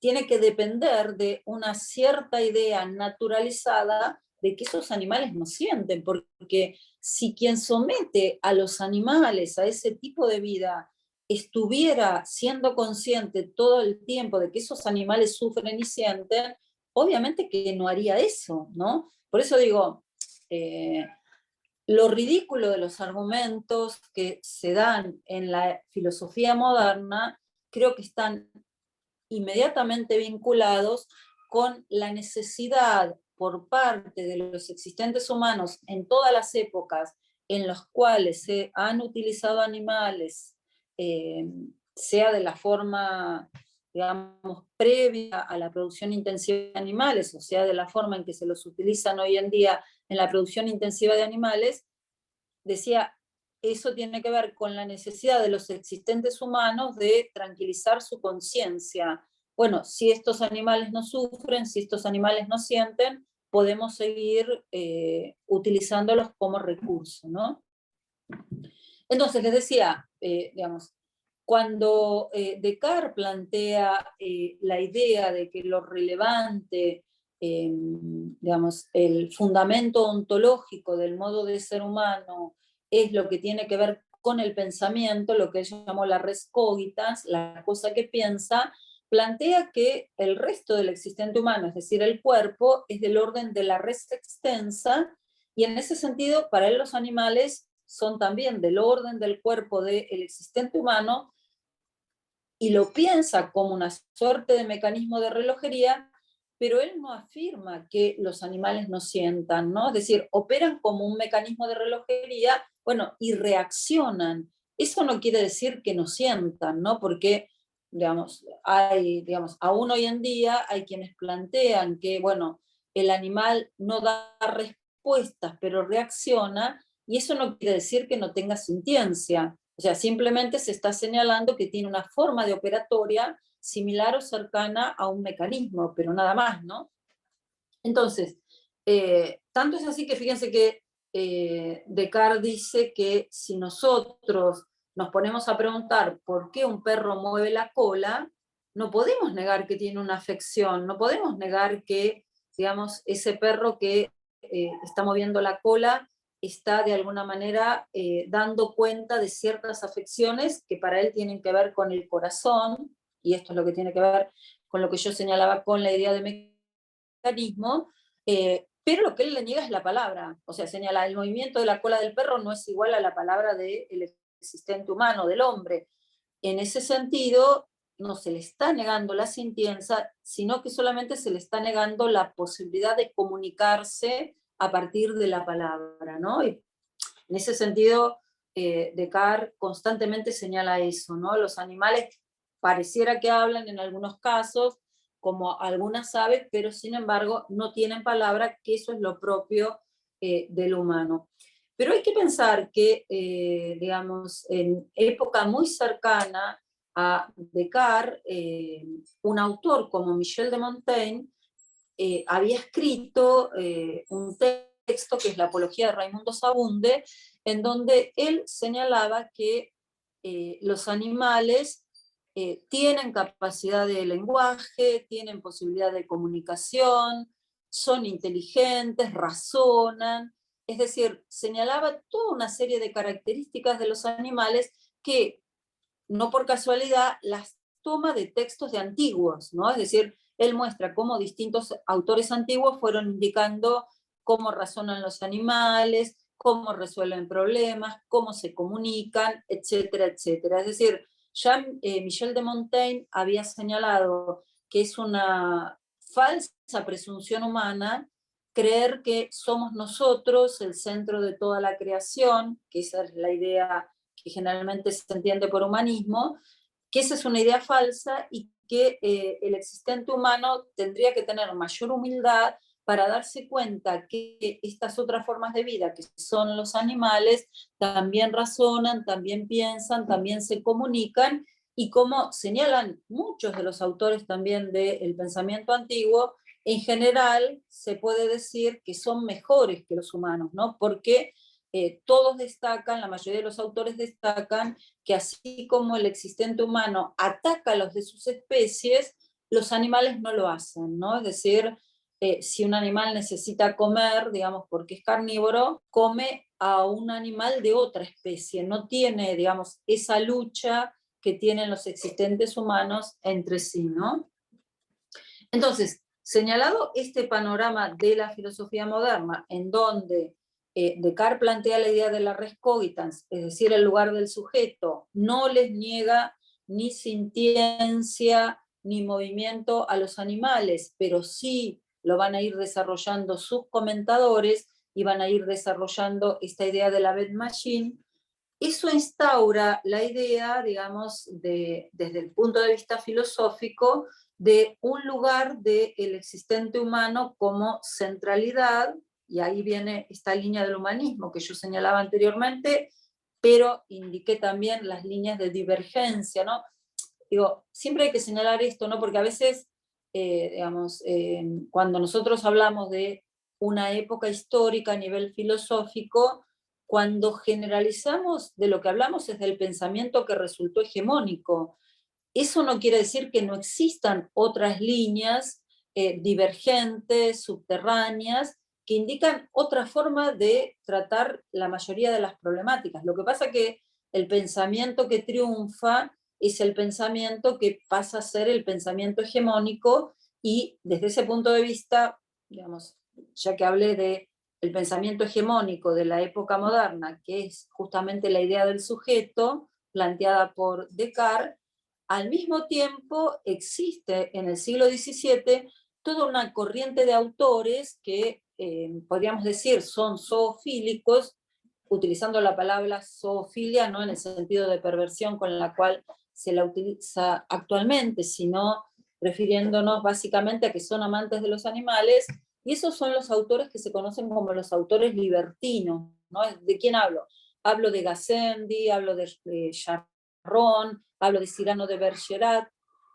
tiene que depender de una cierta idea naturalizada de que esos animales no sienten, porque si quien somete a los animales a ese tipo de vida estuviera siendo consciente todo el tiempo de que esos animales sufren y sienten, obviamente que no haría eso, ¿no? Por eso digo, lo ridículo de los argumentos que se dan en la filosofía moderna creo que están inmediatamente vinculados con la necesidad por parte de los existentes humanos en todas las épocas en las cuales se han utilizado animales, sea de la forma, digamos, previa a la producción intensiva de animales, o sea, de la forma en que se los utilizan hoy en día en la producción intensiva de animales, decía, eso tiene que ver con la necesidad de los existentes humanos de tranquilizar su conciencia. Bueno, si estos animales no sufren, si estos animales no sienten, podemos seguir utilizándolos como recurso, ¿no? Entonces, les decía, digamos, cuando Descartes plantea la idea de que lo relevante digamos, el fundamento ontológico del modo de ser humano es lo que tiene que ver con el pensamiento, lo que él llamó la res cogitans, la cosa que piensa, plantea que el resto del existente humano, es decir, el cuerpo, es del orden de la res extensa, y en ese sentido, para él los animales son también del orden del cuerpo del existente humano, y lo piensa como una suerte de mecanismo de relojería, pero él no afirma que los animales no sientan, ¿no? Es decir, operan como un mecanismo de relojería, bueno, y reaccionan. Eso no quiere decir que no sientan, ¿no? Porque, digamos, aún hoy en día hay quienes plantean que, bueno, el animal no da respuestas, pero reacciona, y eso no quiere decir que no tenga sintiencia. O sea, simplemente se está señalando que tiene una forma de operatoria similar o cercana a un mecanismo, pero nada más, ¿no? Entonces, tanto es así que fíjense que Descartes dice que si nosotros nos ponemos a preguntar por qué un perro mueve la cola, no podemos negar que tiene una afección, no podemos negar que, digamos, ese perro que está moviendo la cola está de alguna manera dando cuenta de ciertas afecciones que para él tienen que ver con el corazón, y esto es lo que tiene que ver con lo que yo señalaba con la idea de mecanismo, pero lo que él le niega es la palabra. O sea, señala, el movimiento de la cola del perro no es igual a la palabra del existente humano, del hombre. En ese sentido, no se le está negando la sintiencia, sino que solamente se le está negando la posibilidad de comunicarse a partir de la palabra, ¿no? Y en ese sentido, Descartes constantemente señala eso, ¿no? Los animales pareciera que hablan en algunos casos, como algunas aves, pero sin embargo no tienen palabra, que eso es lo propio del humano. Pero hay que pensar que, digamos, en época muy cercana a Descartes, un autor como Michel de Montaigne había escrito un texto que es la Apología de Raimundo Sabunde, en donde él señalaba que los animales tienen capacidad de lenguaje, tienen posibilidad de comunicación, son inteligentes, razonan, es decir, señalaba toda una serie de características de los animales que no por casualidad las toma de textos de antiguos, ¿no? Es decir, él muestra cómo distintos autores antiguos fueron indicando cómo razonan los animales, cómo resuelven problemas, cómo se comunican, etcétera, etcétera. Es decir, ya Michel de Montaigne había señalado que es una falsa presunción humana creer que somos nosotros el centro de toda la creación, que esa es la idea que generalmente se entiende por humanismo, que esa es una idea falsa y que el existente humano tendría que tener mayor humildad para darse cuenta que estas otras formas de vida, que son los animales, también razonan, también piensan, también se comunican, y como señalan muchos de los autores también del pensamiento antiguo, en general se puede decir que son mejores que los humanos, ¿no? Porque todos destacan, la mayoría de los autores destacan que así como el existente humano ataca a los de sus especies, los animales no lo hacen, ¿no? Es decir, si un animal necesita comer, digamos, porque es carnívoro, come a un animal de otra especie, no tiene, digamos, esa lucha que tienen los existentes humanos entre sí, ¿no? Entonces, señalado este panorama de la filosofía moderna, en donde Descartes plantea la idea de la res cogitans, es decir, el lugar del sujeto, no les niega ni sintiencia ni movimiento a los animales, pero sí lo van a ir desarrollando sus comentadores y van a ir desarrollando esta idea de la bête machine. Eso instaura la idea, digamos, desde el punto de vista filosófico, de un lugar del existente humano como centralidad, y ahí viene esta línea del humanismo que yo señalaba anteriormente, pero indiqué también las líneas de divergencia, ¿no? Digo, siempre hay que señalar esto, ¿no? Porque a veces, digamos, cuando nosotros hablamos de una época histórica a nivel filosófico, cuando generalizamos, de lo que hablamos es del pensamiento que resultó hegemónico. Eso no quiere decir que no existan otras líneas divergentes, subterráneas, que indican otra forma de tratar la mayoría de las problemáticas. Lo que pasa que el pensamiento que triunfa es el pensamiento que pasa a ser el pensamiento hegemónico, y desde ese punto de vista, digamos, ya que hablé de el pensamiento hegemónico de la época moderna, que es justamente la idea del sujeto planteada por Descartes, al mismo tiempo existe en el siglo XVII toda una corriente de autores que podríamos decir son zoofílicos, utilizando la palabra zoofilia no en el sentido de perversión con la cual se la utiliza actualmente, sino refiriéndonos básicamente a que son amantes de los animales, y esos son los autores que se conocen como los autores libertinos, ¿no? ¿De quién hablo? Hablo de Gassendi, hablo de Charron, hablo de Cyrano de Bergerac,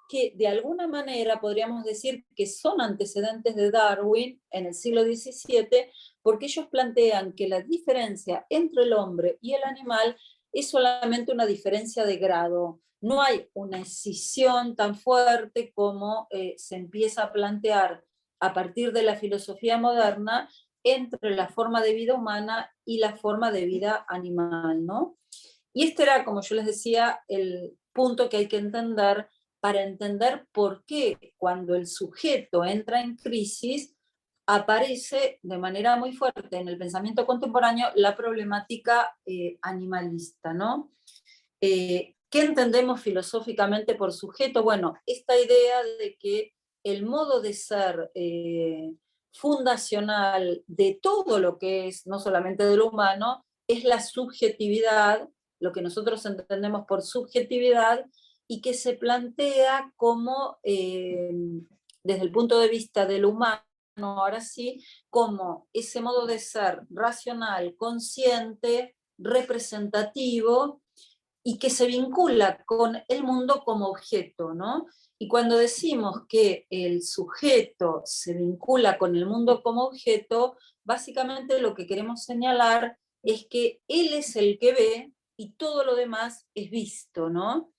que de alguna manera podríamos decir que son antecedentes de Darwin en el siglo XVII, porque ellos plantean que la diferencia entre el hombre y el animal es solamente una diferencia de grado. No hay una escisión tan fuerte como se empieza a plantear a partir de la filosofía moderna entre la forma de vida humana y la forma de vida animal, ¿no? Y este era, como yo les decía, el punto que hay que entender para entender por qué cuando el sujeto entra en crisis aparece de manera muy fuerte en el pensamiento contemporáneo la problemática animalista, ¿no? ¿Qué entendemos filosóficamente por sujeto? Bueno, esta idea de que el modo de ser fundacional de todo lo que es, no solamente de lo humano, es la subjetividad, lo que nosotros entendemos por subjetividad, y que se plantea como, desde el punto de vista del humano, ahora sí, como ese modo de ser racional, consciente, representativo, y que se vincula con el mundo como objeto, ¿no? Y cuando decimos que el sujeto se vincula con el mundo como objeto, básicamente lo que queremos señalar es que él es el que ve y todo lo demás es visto, ¿no?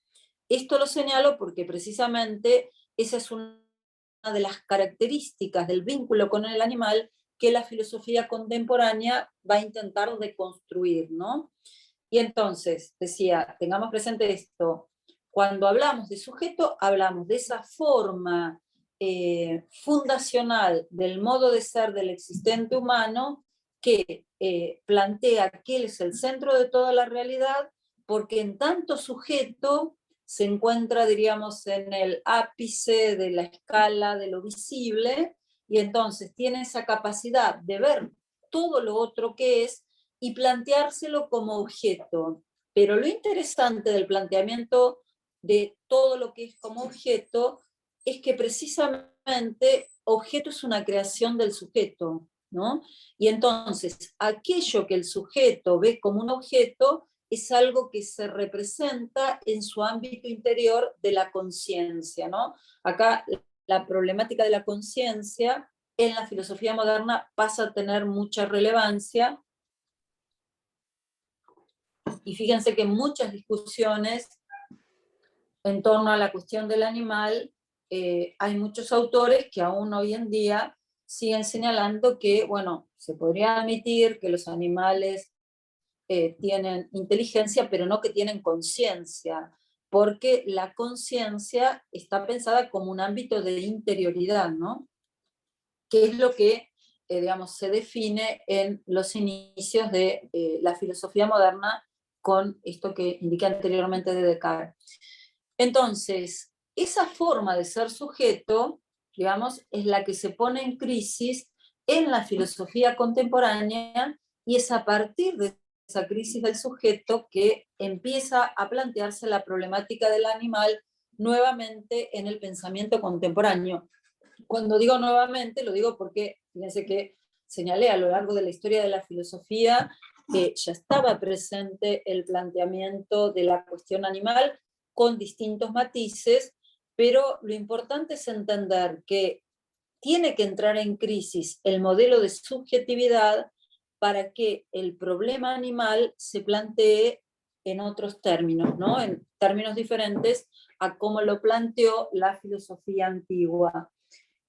Esto lo señalo porque precisamente esa es una de las características del vínculo con el animal que la filosofía contemporánea va a intentar deconstruir, ¿no? Y entonces, decía, tengamos presente esto, cuando hablamos de sujeto, hablamos de esa forma fundacional del modo de ser del existente humano que plantea que él es el centro de toda la realidad, porque en tanto sujeto se encuentra, diríamos, en el ápice de la escala de lo visible, y entonces tiene esa capacidad de ver todo lo otro que es y planteárselo como objeto. Pero lo interesante del planteamiento de todo lo que es como objeto es que precisamente objeto es una creación del sujeto, ¿no? Y entonces aquello que el sujeto ve como un objeto es algo que se representa en su ámbito interior de la conciencia, ¿no? Acá la problemática de la conciencia en la filosofía moderna pasa a tener mucha relevancia, y fíjense que en muchas discusiones en torno a la cuestión del animal hay muchos autores que aún hoy en día siguen señalando que, bueno, se podría admitir que los animales tienen inteligencia, pero no que tienen conciencia, porque la conciencia está pensada como un ámbito de interioridad, ¿no? Que es lo que, digamos, se define en los inicios de la filosofía moderna con esto que indiqué anteriormente de Descartes. Entonces, esa forma de ser sujeto, digamos, es la que se pone en crisis en la filosofía contemporánea, y es a partir de esa crisis del sujeto que empieza a plantearse la problemática del animal nuevamente en el pensamiento contemporáneo. Cuando digo nuevamente, lo digo porque, fíjense que señalé a lo largo de la historia de la filosofía que ya estaba presente el planteamiento de la cuestión animal con distintos matices, pero lo importante es entender que tiene que entrar en crisis el modelo de subjetividad para que el problema animal se plantee en otros términos, ¿no? En términos diferentes a cómo lo planteó la filosofía antigua.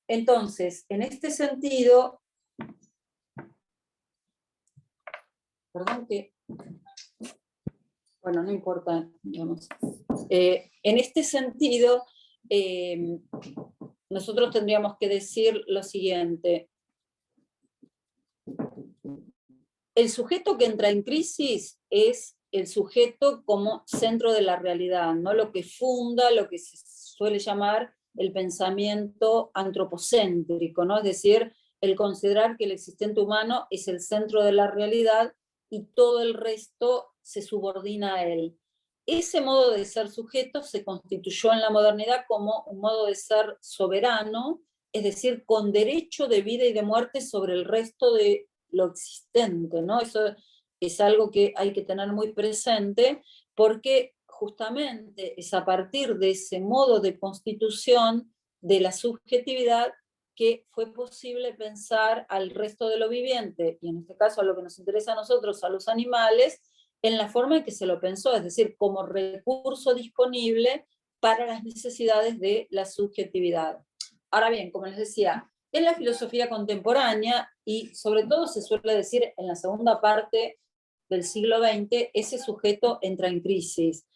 Entonces, en este sentido, perdón que, bueno, no importa, digamos. En este sentido, nosotros tendríamos que decir lo siguiente. El sujeto que entra en crisis es el sujeto como centro de la realidad, no lo que funda, lo que se suele llamar el pensamiento antropocéntrico, ¿no? Es decir, el considerar que el existente humano es el centro de la realidad y todo el resto se subordina a él. Ese modo de ser sujeto se constituyó en la modernidad como un modo de ser soberano, es decir, con derecho de vida y de muerte sobre el resto de lo existente, ¿no? Eso es algo que hay que tener muy presente, porque justamente es a partir de ese modo de constitución de la subjetividad que fue posible pensar al resto de lo viviente, y en este caso a lo que nos interesa a nosotros, a los animales, en la forma en que se lo pensó, es decir, como recurso disponible para las necesidades de la subjetividad. Ahora bien, como les decía, en la filosofía contemporánea, y sobre todo se suele decir en la segunda parte del siglo XX, ese sujeto entra en crisis.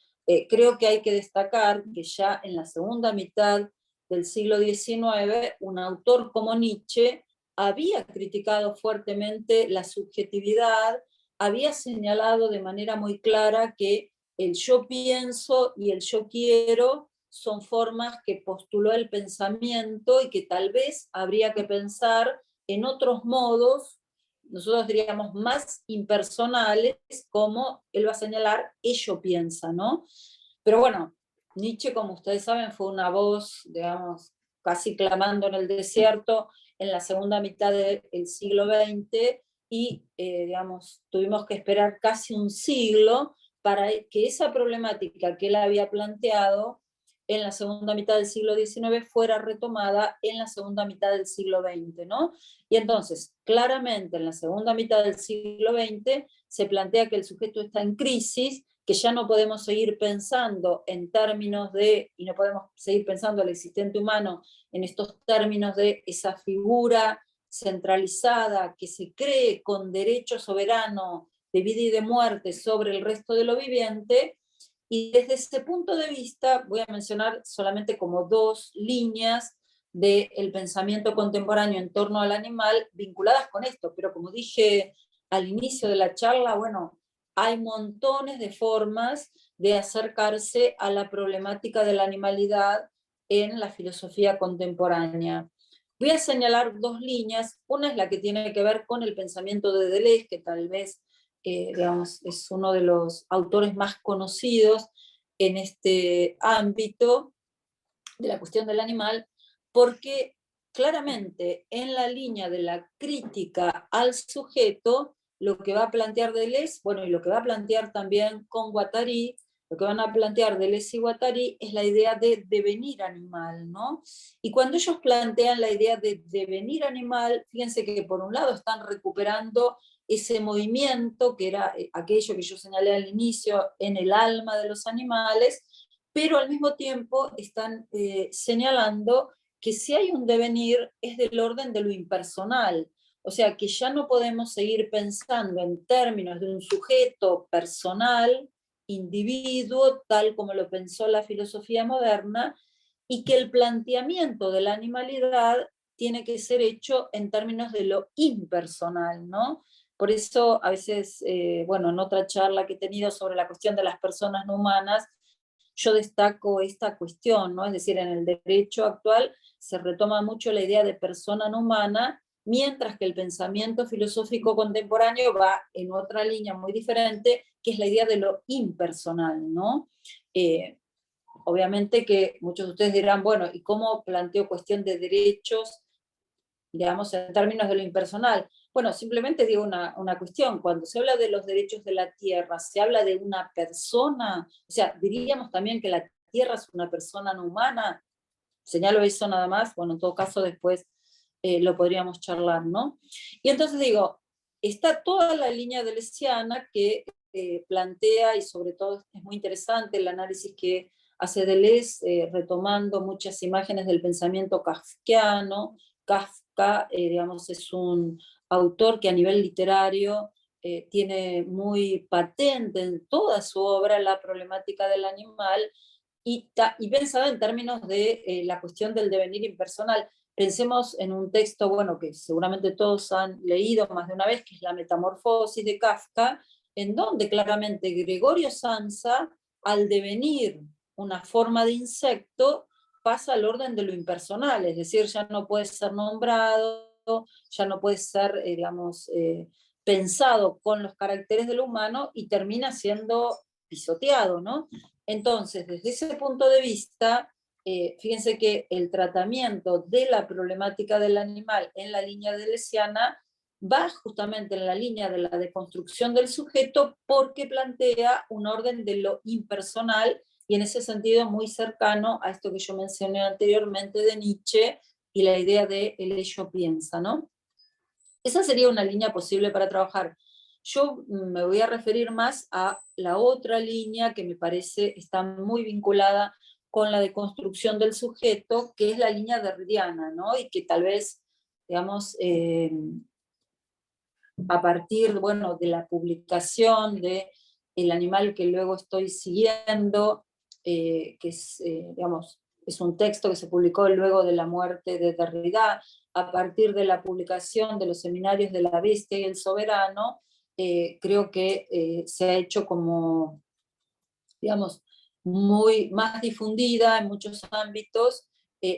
Creo que hay que destacar que ya en la segunda mitad del siglo XIX, un autor como Nietzsche había criticado fuertemente la subjetividad, había señalado de manera muy clara que el yo pienso y el yo quiero son formas que postuló el pensamiento y que tal vez habría que pensar en otros modos, nosotros diríamos más impersonales, como él va a señalar, ello piensa, ¿no? Pero bueno, Nietzsche, como ustedes saben, fue una voz, digamos, casi clamando en el desierto en la segunda mitad del siglo XX y, digamos, tuvimos que esperar casi un siglo para que esa problemática que él había planteado en la segunda mitad del siglo XIX fuera retomada en la segunda mitad del siglo XX, ¿no? Y entonces, claramente, en la segunda mitad del siglo XX se plantea que el sujeto está en crisis, que ya no podemos seguir pensando en términos de, y no podemos seguir pensando al existente humano en estos términos de esa figura centralizada que se cree con derecho soberano de vida y de muerte sobre el resto de lo viviente. Y desde ese punto de vista voy a mencionar solamente como dos líneas del pensamiento contemporáneo en torno al animal vinculadas con esto, pero como dije al inicio de la charla, bueno, hay montones de formas de acercarse a la problemática de la animalidad en la filosofía contemporánea. Voy a señalar dos líneas, una es la que tiene que ver con el pensamiento de Deleuze, que tal vez digamos, es uno de los autores más conocidos en este ámbito de la cuestión del animal, porque claramente en la línea de la crítica al sujeto, lo que va a plantear Deleuze, bueno, y lo que va a plantear también con Guattari, lo que van a plantear Deleuze y Guattari es la idea de devenir animal, ¿no? Y cuando ellos plantean la idea de devenir animal, fíjense que por un lado están recuperando ese movimiento que era aquello que yo señalé al inicio en el alma de los animales, pero al mismo tiempo están señalando que si hay un devenir es del orden de lo impersonal, o sea que ya no podemos seguir pensando en términos de un sujeto personal, individuo, tal como lo pensó la filosofía moderna, y que el planteamiento de la animalidad tiene que ser hecho en términos de lo impersonal, ¿no? Por eso a veces, bueno, en otra charla que he tenido sobre la cuestión de las personas no humanas, yo destaco esta cuestión, ¿no? Es decir, en el derecho actual se retoma mucho la idea de persona no humana, mientras que el pensamiento filosófico contemporáneo va en otra línea muy diferente, que es la idea de lo impersonal, ¿no? Obviamente que muchos de ustedes dirán, bueno, ¿y cómo planteo cuestión de derechos, digamos, en términos de lo impersonal? Bueno, simplemente digo una cuestión, cuando se habla de los derechos de la tierra, se habla de una persona, o sea, diríamos también que la tierra es una persona no humana, señalo eso nada más, bueno, en todo caso después lo podríamos charlar, ¿no? Y entonces digo, está toda la línea deleuziana que plantea, y sobre todo es muy interesante el análisis que hace Deleuze, retomando muchas imágenes del pensamiento kafkiano. Kafka, digamos, es un autor que a nivel literario tiene muy patente en toda su obra la problemática del animal, y pensado en términos de la cuestión del devenir impersonal. Pensemos en un texto, bueno, que seguramente todos han leído más de una vez, que es La Metamorfosis de Kafka, en donde claramente Gregorio Samsa, al devenir una forma de insecto, pasa al orden de lo impersonal, es decir, ya no puede ser nombrado, ya no puede ser, digamos, pensado con los caracteres de lo humano, y termina siendo pisoteado, ¿no? Entonces, desde ese punto de vista, fíjense que el tratamiento de la problemática del animal en la línea deleuziana va justamente en la línea de la deconstrucción del sujeto, porque plantea un orden de lo impersonal, y en ese sentido muy cercano a esto que yo mencioné anteriormente de Nietzsche y la idea de el ello piensa, ¿no? Esa sería una línea posible para trabajar. Yo me voy a referir más a la otra línea que me parece está muy vinculada con la deconstrucción del sujeto, que es la línea derridiana, ¿no? Y que tal vez, digamos, a partir, bueno, de la publicación de El animal que luego estoy siguiendo, que es, digamos, es un texto que se publicó luego de la muerte de Derrida, a partir de la publicación de los seminarios de La Bestia y el Soberano, creo que se ha hecho como, digamos, muy más difundida en muchos ámbitos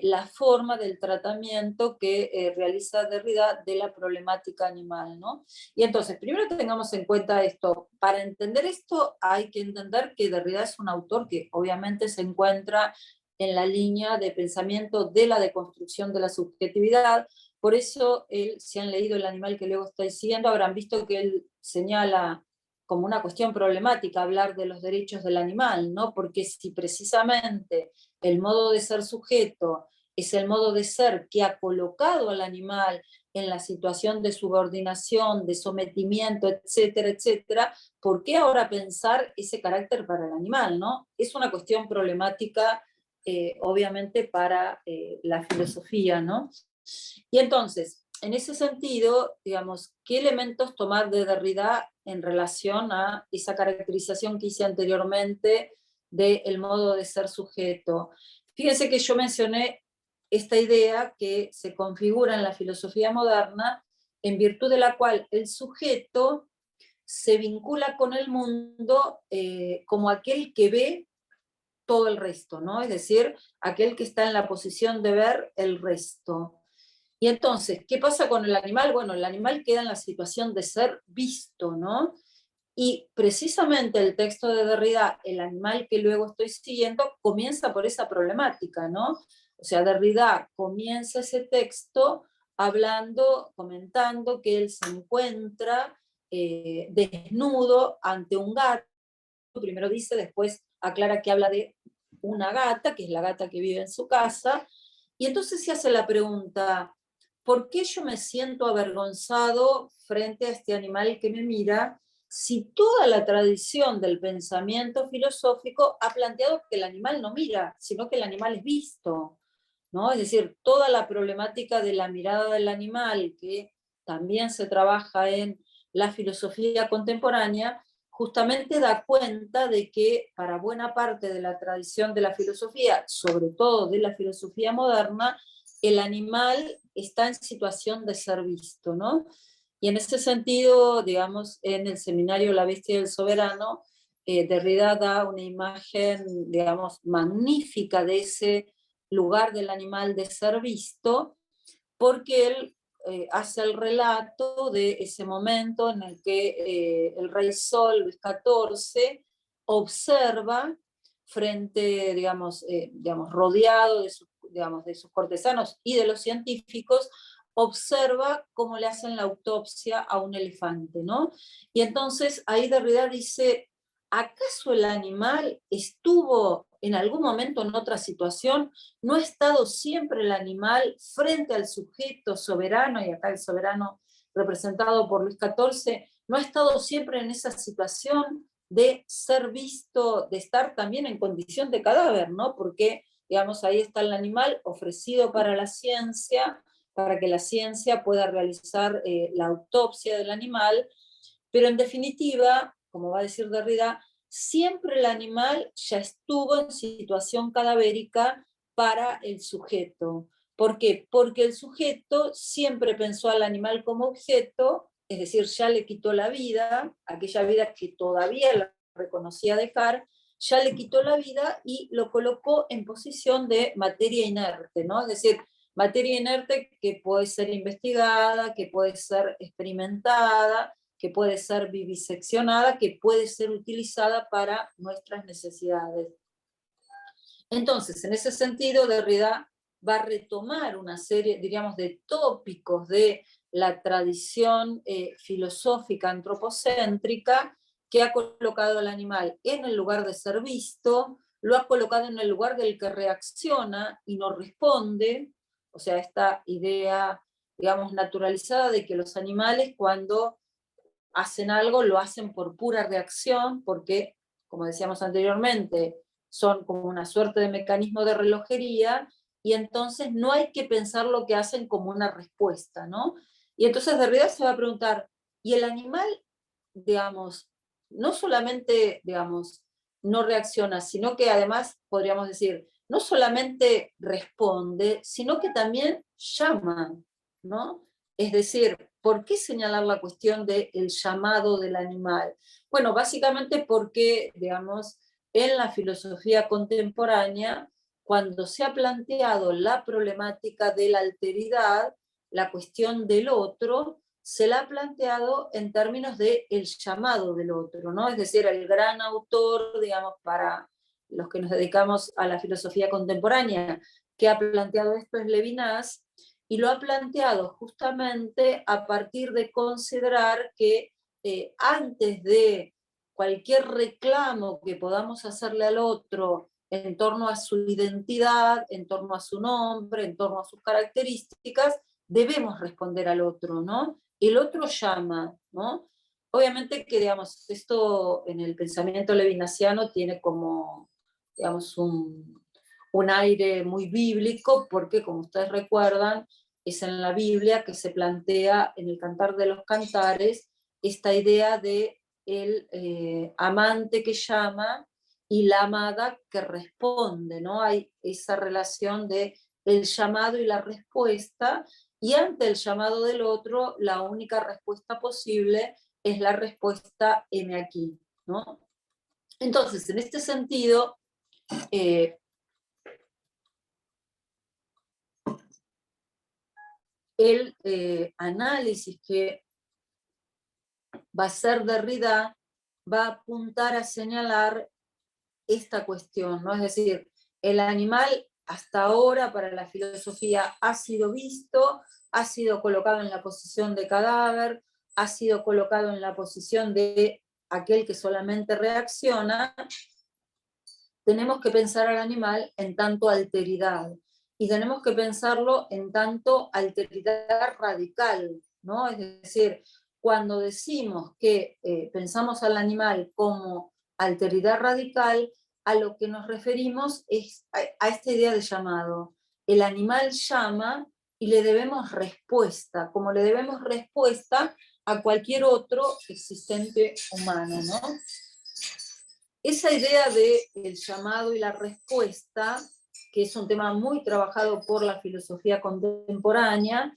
la forma del tratamiento que realiza Derrida de la problemática animal, ¿no? Y entonces, primero tengamos en cuenta esto. Para entender esto hay que entender que Derrida es un autor que obviamente se encuentra en la línea de pensamiento de la deconstrucción de la subjetividad. Por eso, si han leído El animal que luego estoy siguiendo, habrán visto que él señala como una cuestión problemática hablar de los derechos del animal, ¿no? Porque si precisamente el modo de ser sujeto es el modo de ser que ha colocado al animal en la situación de subordinación, de sometimiento, etcétera, etcétera, ¿por qué ahora pensar ese carácter para el animal, ¿no? Es una cuestión problemática, obviamente, para la filosofía, ¿no? Y entonces, en ese sentido, digamos, ¿qué elementos tomar de Derrida en relación a esa caracterización que hice anteriormente del modo de ser sujeto? Fíjense que yo mencioné esta idea que se configura en la filosofía moderna, en virtud de la cual el sujeto se vincula con el mundo como aquel que ve todo el resto, ¿no? Es decir, aquel que está en la posición de ver el resto. Y entonces, ¿qué pasa con el animal? Bueno, el animal queda en la situación de ser visto, ¿no? Y precisamente el texto de Derrida, El animal que luego estoy siguiendo, comienza por esa problemática, ¿no? O sea, Derrida comienza ese texto hablando, comentando que él se encuentra desnudo ante un gato. Primero dice, después aclara que habla de una gata, que es la gata que vive en su casa, y entonces se hace la pregunta, ¿por qué yo me siento avergonzado frente a este animal que me mira, si toda la tradición del pensamiento filosófico ha planteado que el animal no mira, sino que el animal es visto, ¿no? Es decir, toda la problemática de la mirada del animal, que también se trabaja en la filosofía contemporánea, justamente da cuenta de que para buena parte de la tradición de la filosofía, sobre todo de la filosofía moderna, el animal está en situación de ser visto, ¿no? Y en ese sentido, digamos, en el seminario La Bestia y el Soberano, Derrida da una imagen, digamos, magnífica de ese lugar del animal de ser visto, porque él hace el relato de ese momento en el que el rey Sol, Luis XIV, observa frente, digamos, rodeado de sus cortesanos y de los científicos, observa cómo le hacen la autopsia a un elefante, ¿no? Y entonces ahí Derrida dice, ¿acaso el animal estuvo en algún momento en otra situación? ¿No ha estado siempre el animal frente al sujeto soberano, y acá el soberano representado por Luis XIV, no ha estado siempre en esa situación de ser visto, de estar también en condición de cadáver, ¿no? Porque, digamos, ahí está el animal ofrecido para la ciencia, para que la ciencia pueda realizar la autopsia del animal, pero en definitiva, como va a decir Derrida, siempre el animal ya estuvo en situación cadavérica para el sujeto. ¿Por qué? Porque el sujeto siempre pensó al animal como objeto, es decir, ya le quitó la vida, aquella vida que todavía la reconocía dejar, ya le quitó la vida y lo colocó en posición de materia inerte, ¿no? Es decir, materia inerte que puede ser investigada, que puede ser experimentada, que puede ser viviseccionada, que puede ser utilizada para nuestras necesidades. Entonces, en ese sentido, Derrida va a retomar una serie, diríamos, de tópicos de la tradición filosófica antropocéntrica que ha colocado al animal en el lugar de ser visto, lo ha colocado en el lugar del que reacciona y no responde, o sea, esta idea, digamos, naturalizada de que los animales cuando hacen algo lo hacen por pura reacción, porque, como decíamos anteriormente, son como una suerte de mecanismo de relojería, y entonces no hay que pensar lo que hacen como una respuesta, ¿no? Y entonces Derrida se va a preguntar, ¿y el animal, digamos, no solamente, digamos, no reacciona, sino que además, podríamos decir, no solamente responde, sino que también llama, ¿no? Es decir, ¿por qué señalar la cuestión del llamado del animal? Bueno, básicamente porque, digamos, en la filosofía contemporánea, cuando se ha planteado la problemática de la alteridad, la cuestión del otro, se la ha planteado en términos de el llamado del otro, ¿no? Es decir, el gran autor, digamos, para los que nos dedicamos a la filosofía contemporánea, que ha planteado esto es Levinas, y lo ha planteado justamente a partir de considerar que antes de cualquier reclamo que podamos hacerle al otro en torno a su identidad, en torno a su nombre, en torno a sus características, debemos responder al otro, ¿no? El otro llama, ¿no? Obviamente que, digamos, esto en el pensamiento levinasiano tiene como, digamos, un aire muy bíblico, porque, como ustedes recuerdan, es en la Biblia que se plantea en el Cantar de los Cantares esta idea de el amante que llama y la amada que responde, ¿no? Hay esa relación de el llamado y la respuesta, y ante el llamado del otro, la única respuesta posible es la respuesta heme aquí, ¿no? Entonces, en este sentido, el análisis que va a ser Derrida va a apuntar a señalar esta cuestión, ¿no? Es decir, el animal hasta ahora para la filosofía ha sido visto, ha sido colocado en la posición de cadáver, ha sido colocado en la posición de aquel que solamente reacciona. Tenemos que pensar al animal en tanto alteridad, y tenemos que pensarlo en tanto alteridad radical, ¿no? Es decir, cuando decimos que pensamos al animal como alteridad radical, a lo que nos referimos es a esta idea de llamado. El animal llama y le debemos respuesta, como le debemos respuesta a cualquier otro existente humano, ¿no? Esa idea del llamado y la respuesta, que es un tema muy trabajado por la filosofía contemporánea,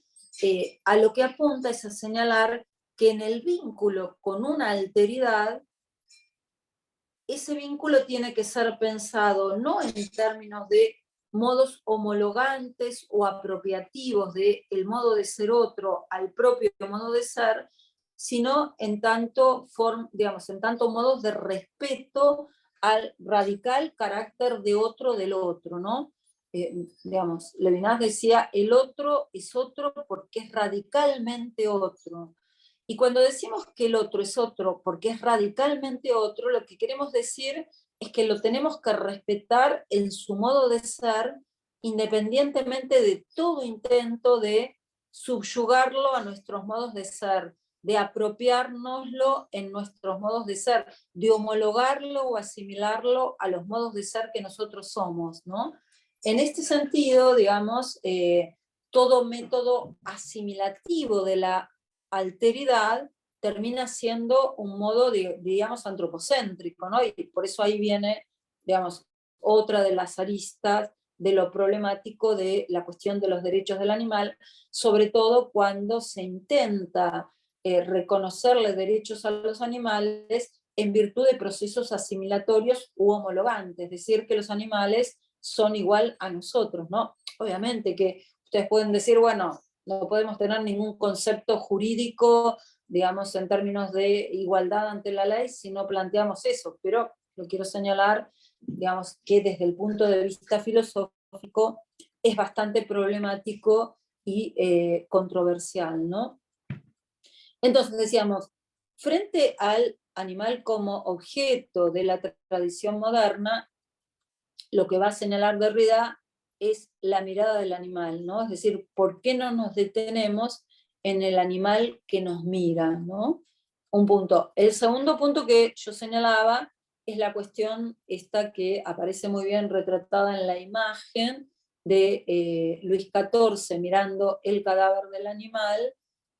a lo que apunta es a señalar que en el vínculo con una alteridad, ese vínculo tiene que ser pensado no en términos de modos homologantes o apropiativos del modo de ser otro al propio modo de ser, sino en tanto, digamos, en tanto modos de respeto al radical carácter de otro del otro, ¿no? Digamos, Levinas decía, el otro es otro porque es radicalmente otro. Y cuando decimos que el otro es otro porque es radicalmente otro, lo que queremos decir es que lo tenemos que respetar en su modo de ser, independientemente de todo intento de subyugarlo a nuestros modos de ser. de apropiárnoslo en nuestros modos de ser, de homologarlo o asimilarlo a los modos de ser que nosotros somos, ¿no? En este sentido, digamos, todo método asimilativo de la alteridad termina siendo un modo, digamos, antropocéntrico, ¿no? Y por eso ahí viene, digamos, otra de las aristas de lo problemático de la cuestión de los derechos del animal, sobre todo cuando se intenta reconocerle derechos a los animales en virtud de procesos asimilatorios u homologantes, es decir, que los animales son igual a nosotros, ¿no? Obviamente que ustedes pueden decir, bueno, no podemos tener ningún concepto jurídico, digamos, en términos de igualdad ante la ley si no planteamos eso, pero lo quiero señalar, digamos, que desde el punto de vista filosófico es bastante problemático y controversial, ¿no? Entonces decíamos, frente al animal como objeto de la tradición moderna, lo que va a señalar Derrida es la mirada del animal, ¿no? Es decir, ¿por qué no nos detenemos en el animal que nos mira, ¿no? Un punto. El segundo punto que yo señalaba es la cuestión esta que aparece muy bien retratada en la imagen de Luis XIV mirando el cadáver del animal,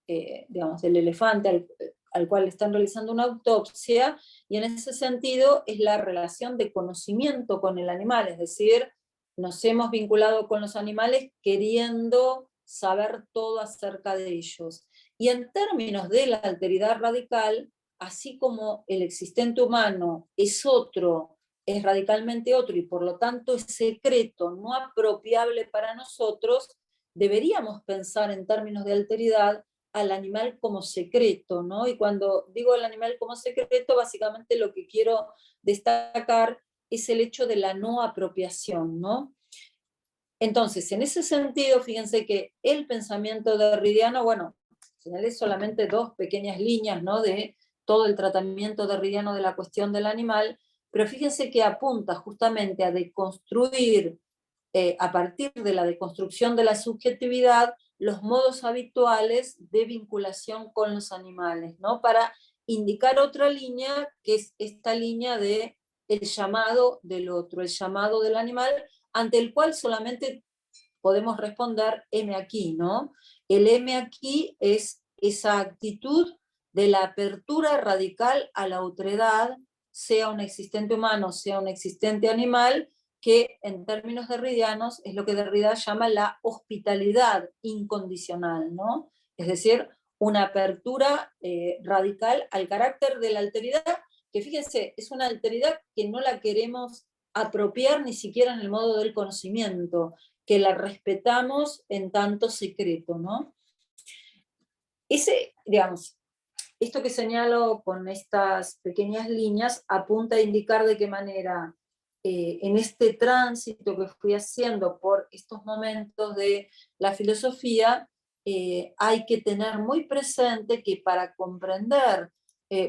digamos, del elefante al cual están realizando una autopsia, y en ese sentido es la relación de conocimiento con el animal, es decir, nos hemos vinculado con los animales queriendo saber todo acerca de ellos. Y en términos de la alteridad radical, así como el existente humano es otro, es radicalmente otro y por lo tanto es secreto, no apropiable para nosotros, deberíamos pensar en términos de alteridad al animal como secreto, ¿no? Y cuando digo el animal como secreto, básicamente lo que quiero destacar es el hecho de la no apropiación, ¿no? Entonces, en ese sentido, fíjense que el pensamiento derridiano, bueno, señalé solamente dos pequeñas líneas, ¿no?, de todo el tratamiento derridiano de la cuestión del animal, pero fíjense que apunta justamente a deconstruir, a partir de la deconstrucción de la subjetividad, los modos habituales de vinculación con los animales, ¿no?, para indicar otra línea, que es esta línea de el llamado del otro, el llamado del animal, ante el cual solamente podemos responder heme aquí, ¿no? El heme aquí es esa actitud de la apertura radical a la otredad, sea un existente humano, sea un existente animal, que en términos derridianos es lo que Derrida llama la hospitalidad incondicional, ¿no? Es decir, una apertura radical al carácter de la alteridad, que fíjense, es una alteridad que no la queremos apropiar ni siquiera en el modo del conocimiento, que la respetamos en tanto secreto, ¿no? Digamos, esto que señalo con estas pequeñas líneas apunta a indicar de qué manera en este tránsito que fui haciendo por estos momentos de la filosofía, hay que tener muy presente que para comprender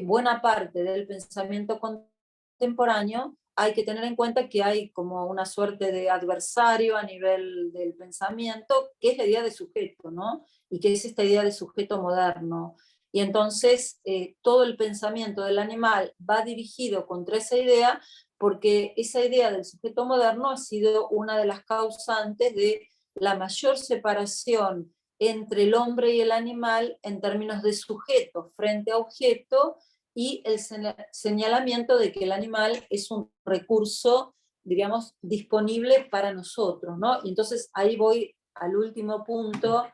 buena parte del pensamiento contemporáneo, hay que tener en cuenta que hay como una suerte de adversario a nivel del pensamiento, que es la idea de sujeto, ¿no? Y que es esta idea de sujeto moderno. Y entonces todo el pensamiento del animal va dirigido contra esa idea, porque esa idea del sujeto moderno ha sido una de las causantes de la mayor separación entre el hombre y el animal en términos de sujeto frente a objeto, y el señalamiento de que el animal es un recurso, digamos, disponible para nosotros, ¿no? Y entonces ahí voy al último punto,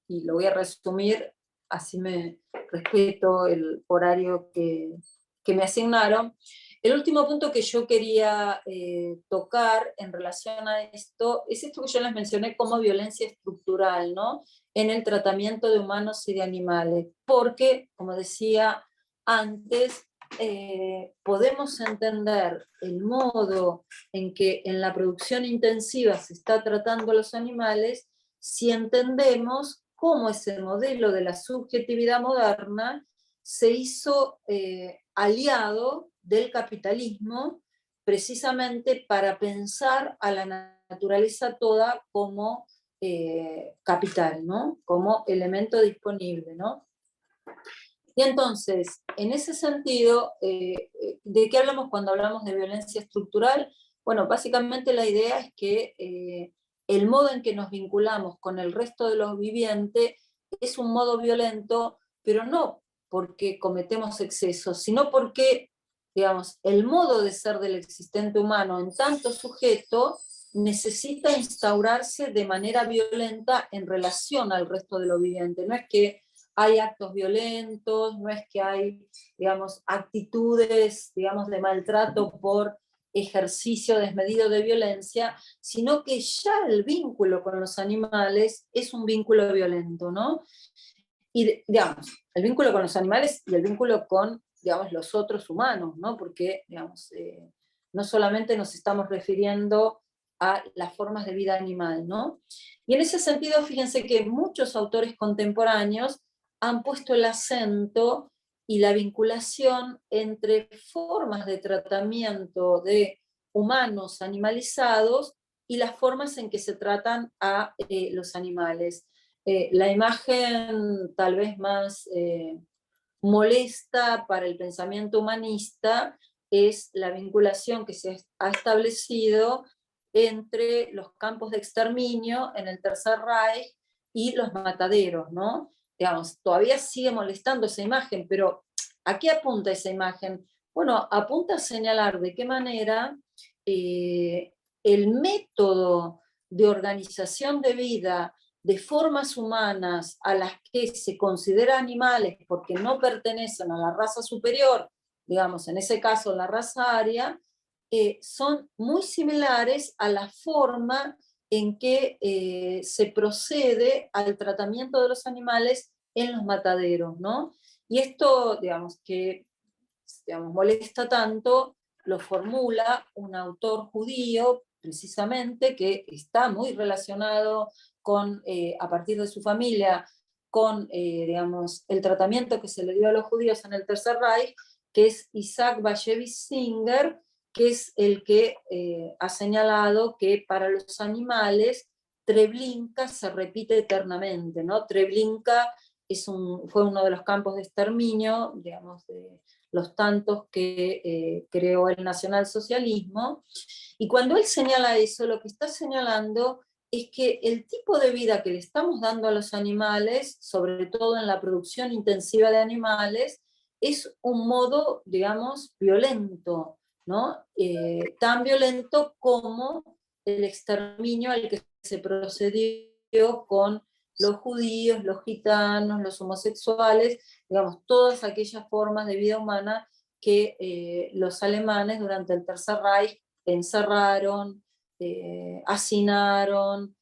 y lo voy a resumir, así me respeto el horario que me asignaron. El último punto que yo quería tocar en relación a esto, es esto que yo les mencioné como violencia estructural, ¿no?, en el tratamiento de humanos y de animales, porque, como decía antes, podemos entender el modo en que en la producción intensiva se está tratando a los animales si entendemos cómo ese modelo de la subjetividad moderna se hizo aliado del capitalismo precisamente para pensar a la naturaleza toda como capital, ¿no?, como elemento disponible, ¿no? Y entonces, en ese sentido, ¿de qué hablamos cuando hablamos de violencia estructural? Bueno, básicamente la idea es que el modo en que nos vinculamos con el resto de los vivientes es un modo violento, pero no porque cometemos excesos, sino porque, digamos, el modo de ser del existente humano en tanto sujeto necesita instaurarse de manera violenta en relación al resto de lo viviente. No es que hay actos violentos, no es que hay, digamos, actitudes, digamos, de maltrato por ejercicio desmedido de violencia, sino que ya el vínculo con los animales es un vínculo violento, ¿no? Y, digamos, el vínculo con los animales y el vínculo con, digamos, los otros humanos, ¿no? Porque, digamos, no solamente nos estamos refiriendo a las formas de vida animal, ¿no? Y en ese sentido, fíjense que muchos autores contemporáneos han puesto el acento y la vinculación entre formas de tratamiento de humanos animalizados y las formas en que se tratan a los animales. La imagen tal vez más molesta para el pensamiento humanista es la vinculación que se ha establecido entre los campos de exterminio en el Tercer Reich y los mataderos, ¿no? Digamos, todavía sigue molestando esa imagen, pero ¿a qué apunta esa imagen? Bueno, apunta a señalar de qué manera el método de organización de vida de formas humanas a las que se considera animales porque no pertenecen a la raza superior, digamos, en ese caso la raza aria, son muy similares a la forma en que se procede al tratamiento de los animales en los mataderos, ¿no? Y esto, digamos, que molesta tanto, lo formula un autor judío, precisamente, que está muy relacionado con, a partir de su familia, con, digamos, el tratamiento que se le dio a los judíos en el Tercer Reich, que es Isaac Bashevis Singer, que es el que ha señalado que para los animales Treblinka se repite eternamente, ¿no? Treblinka fue uno de los campos de exterminio, digamos, de los tantos que creó el nacionalsocialismo, y cuando él señala eso, lo que está señalando es que el tipo de vida que le estamos dando a los animales, sobre todo en la producción intensiva de animales, es un modo, digamos, violento, ¿no? Tan violento como el exterminio al que se procedió con los judíos, los gitanos, los homosexuales, digamos, todas aquellas formas de vida humana que los alemanes durante el Tercer Reich encerraron, hacinaron,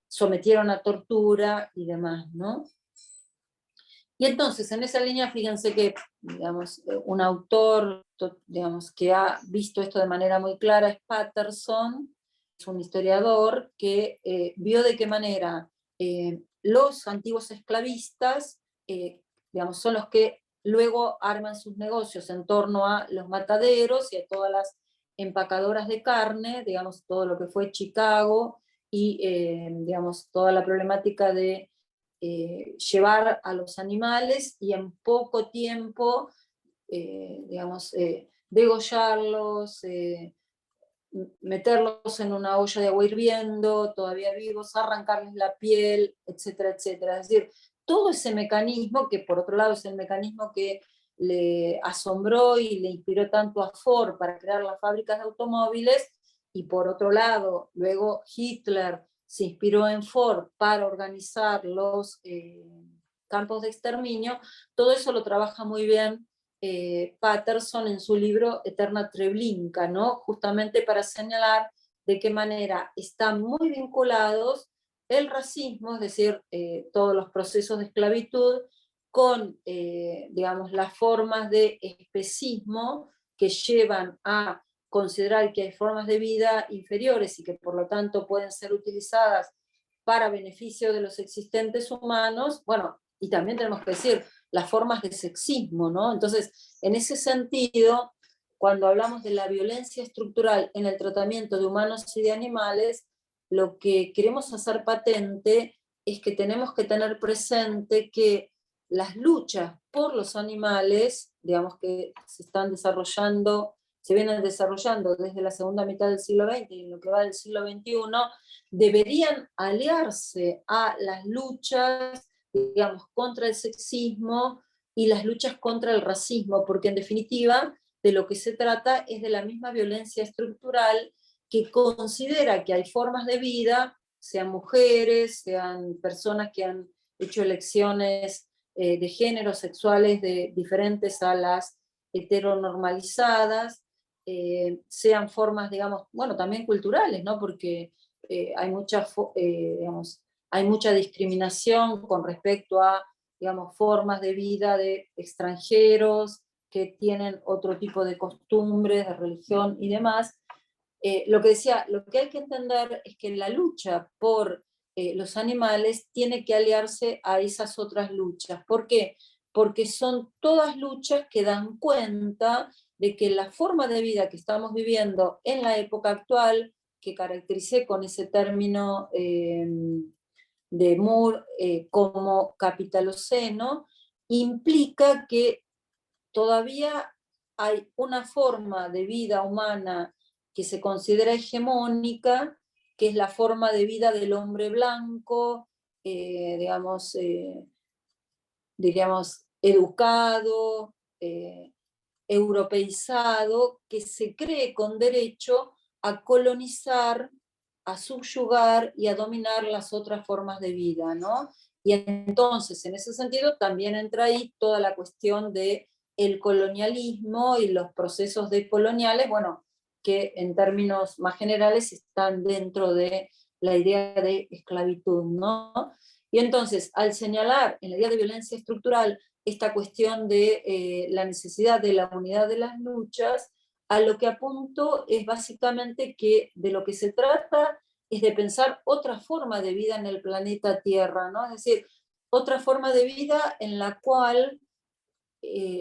sometieron a tortura y demás, ¿no? Y entonces, en esa línea, fíjense que, digamos, un autor, digamos, que ha visto esto de manera muy clara es Patterson, es un historiador que vio de qué manera los antiguos esclavistas, digamos, son los que luego arman sus negocios en torno a los mataderos y a todas las empacadoras de carne, digamos, todo lo que fue Chicago y, digamos, toda la problemática de llevar a los animales y en poco tiempo, digamos, degollarlos, meterlos en una olla de agua hirviendo, todavía vivos, arrancarles la piel, etcétera, etcétera. Es decir, todo ese mecanismo, que por otro lado es el mecanismo que le asombró y le inspiró tanto a Ford para crear las fábricas de automóviles, y por otro lado, luego Hitler se inspiró en Ford para organizar los campos de exterminio, todo eso lo trabaja muy bien Patterson en su libro Eterna Treblinka, ¿no? Justamente para señalar de qué manera están muy vinculados el racismo, es decir, todos los procesos de esclavitud, con, digamos, las formas de especismo que llevan a considerar que hay formas de vida inferiores y que por lo tanto pueden ser utilizadas para beneficio de los existentes humanos, bueno, y también tenemos que decir las formas de sexismo, ¿no? Entonces, en ese sentido, cuando hablamos de la violencia estructural en el tratamiento de humanos y de animales, lo que queremos hacer patente es que tenemos que tener presente que las luchas por los animales, digamos que se vienen desarrollando desde la segunda mitad del siglo XX y en lo que va del siglo XXI, deberían aliarse a las luchas, digamos, contra el sexismo y las luchas contra el racismo, porque en definitiva de lo que se trata es de la misma violencia estructural que considera que hay formas de vida, sean mujeres, sean personas que han hecho elecciones de géneros sexuales diferentes a las heteronormalizadas, sean formas, digamos, bueno, también culturales, ¿no? Porque digamos, hay mucha discriminación con respecto a, digamos, formas de vida de extranjeros que tienen otro tipo de costumbres, de religión y demás. Lo que decía, lo que hay que entender es que la lucha por los animales tiene que aliarse a esas otras luchas. ¿Por qué? Porque son todas luchas que dan cuenta de que la forma de vida que estamos viviendo en la época actual, que caractericé con ese término de Moore como capitaloceno, implica que todavía hay una forma de vida humana que se considera hegemónica, que es la forma de vida del hombre blanco, digamos, diríamos, educado, europeizado, que se cree con derecho a colonizar, a subyugar y a dominar las otras formas de vida, ¿no? Y entonces, en ese sentido, también entra ahí toda la cuestión de el colonialismo y los procesos decoloniales, bueno, que en términos más generales están dentro de la idea de esclavitud, ¿no? Y entonces, al señalar en la idea de violencia estructural esta cuestión de la necesidad de la unidad de las luchas, a lo que apunto es básicamente que de lo que se trata es de pensar otra forma de vida en el planeta Tierra, ¿no? Es decir, otra forma de vida en la cual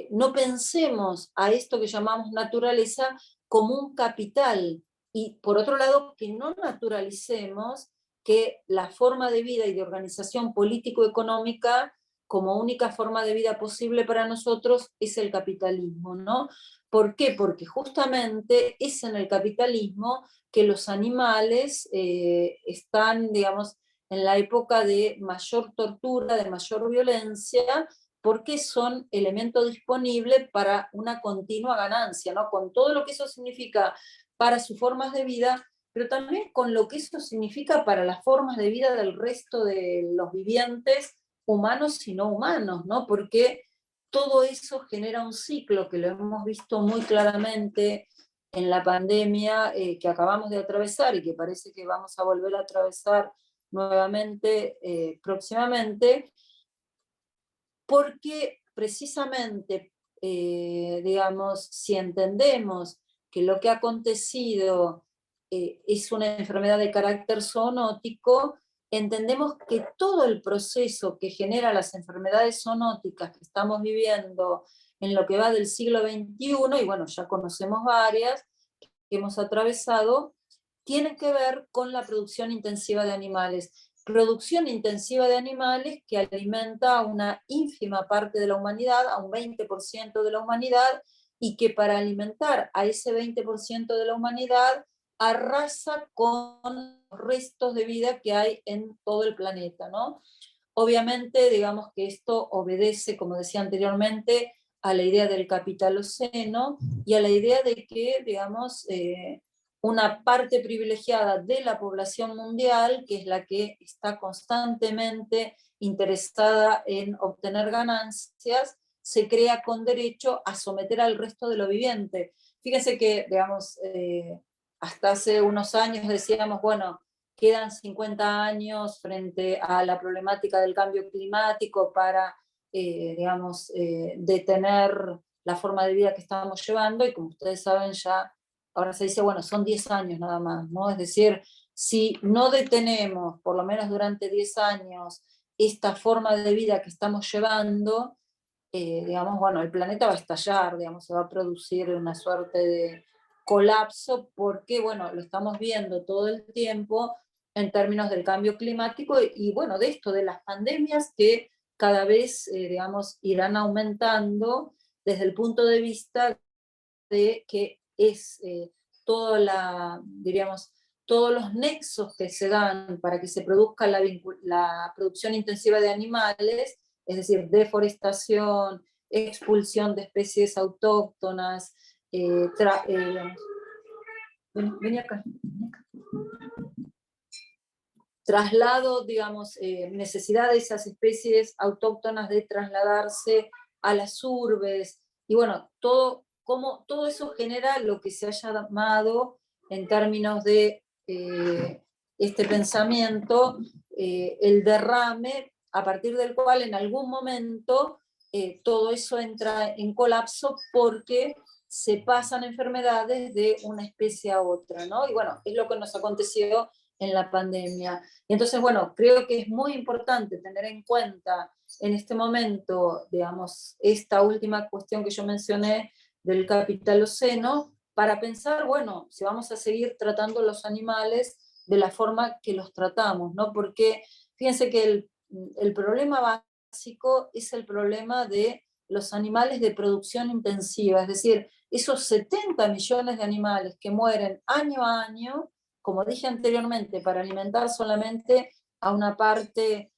no pensemos a esto que llamamos naturaleza como un capital, y por otro lado que no naturalicemos que la forma de vida y de organización político-económica como única forma de vida posible para nosotros es el capitalismo, ¿no? ¿Por qué? Porque justamente es en el capitalismo que los animales están, digamos, en la época de mayor tortura, de mayor violencia, porque son elemento disponible para una continua ganancia, ¿no? Con todo lo que eso significa para sus formas de vida, pero también con lo que eso significa para las formas de vida del resto de los vivientes, humanos y no humanos, ¿no? Porque todo eso genera un ciclo que lo hemos visto muy claramente en la pandemia que acabamos de atravesar y que parece que vamos a volver a atravesar nuevamente próximamente, porque precisamente, digamos, si entendemos que lo que ha acontecido es una enfermedad de carácter zoonótico, entendemos que todo el proceso que genera las enfermedades zoonóticas que estamos viviendo en lo que va del siglo XXI, y bueno, ya conocemos varias que hemos atravesado, tienen que ver con la producción intensiva de animales. Producción intensiva de animales que alimenta a una ínfima parte de la humanidad, a un 20% de la humanidad, y que para alimentar a ese 20% de la humanidad arrasa con los restos de vida que hay en todo el planeta, ¿no? Obviamente, digamos que esto obedece, como decía anteriormente, a la idea del capitaloceno y a la idea de que, digamos, una parte privilegiada de la población mundial, que es la que está constantemente interesada en obtener ganancias, se crea con derecho a someter al resto de lo viviente. Fíjense que, digamos, hasta hace unos años decíamos, bueno, quedan 50 años frente a la problemática del cambio climático para, digamos, detener la forma de vida que estábamos llevando, y como ustedes saben ya, ahora se dice, bueno, son 10 años nada más, ¿no? Es decir, si no detenemos, por lo menos durante 10 años, esta forma de vida que estamos llevando, digamos, bueno, el planeta va a estallar, digamos, se va a producir una suerte de colapso, porque, bueno, lo estamos viendo todo el tiempo en términos del cambio climático y bueno, de esto, de las pandemias que cada vez, digamos, irán aumentando desde el punto de vista de que es diríamos, todos los nexos que se dan para que se produzca la producción intensiva de animales, es decir, deforestación, expulsión de especies autóctonas, vení acá. Traslado, digamos, necesidad de esas especies autóctonas de trasladarse a las urbes, y bueno, todo eso genera lo que se ha llamado, en términos de este pensamiento, el derrame, a partir del cual en algún momento todo eso entra en colapso porque se pasan enfermedades de una especie a otra, ¿no? Y bueno, es lo que nos aconteció en la pandemia. Y entonces, bueno, creo que es muy importante tener en cuenta en este momento, digamos, esta última cuestión que yo mencioné del capitaloceno, para pensar, bueno, si vamos a seguir tratando los animales de la forma que los tratamos, ¿no? Porque fíjense que el problema básico es el problema de los animales de producción intensiva, es decir, esos 70 millones de animales que mueren año a año, como dije anteriormente, para alimentar solamente a una parte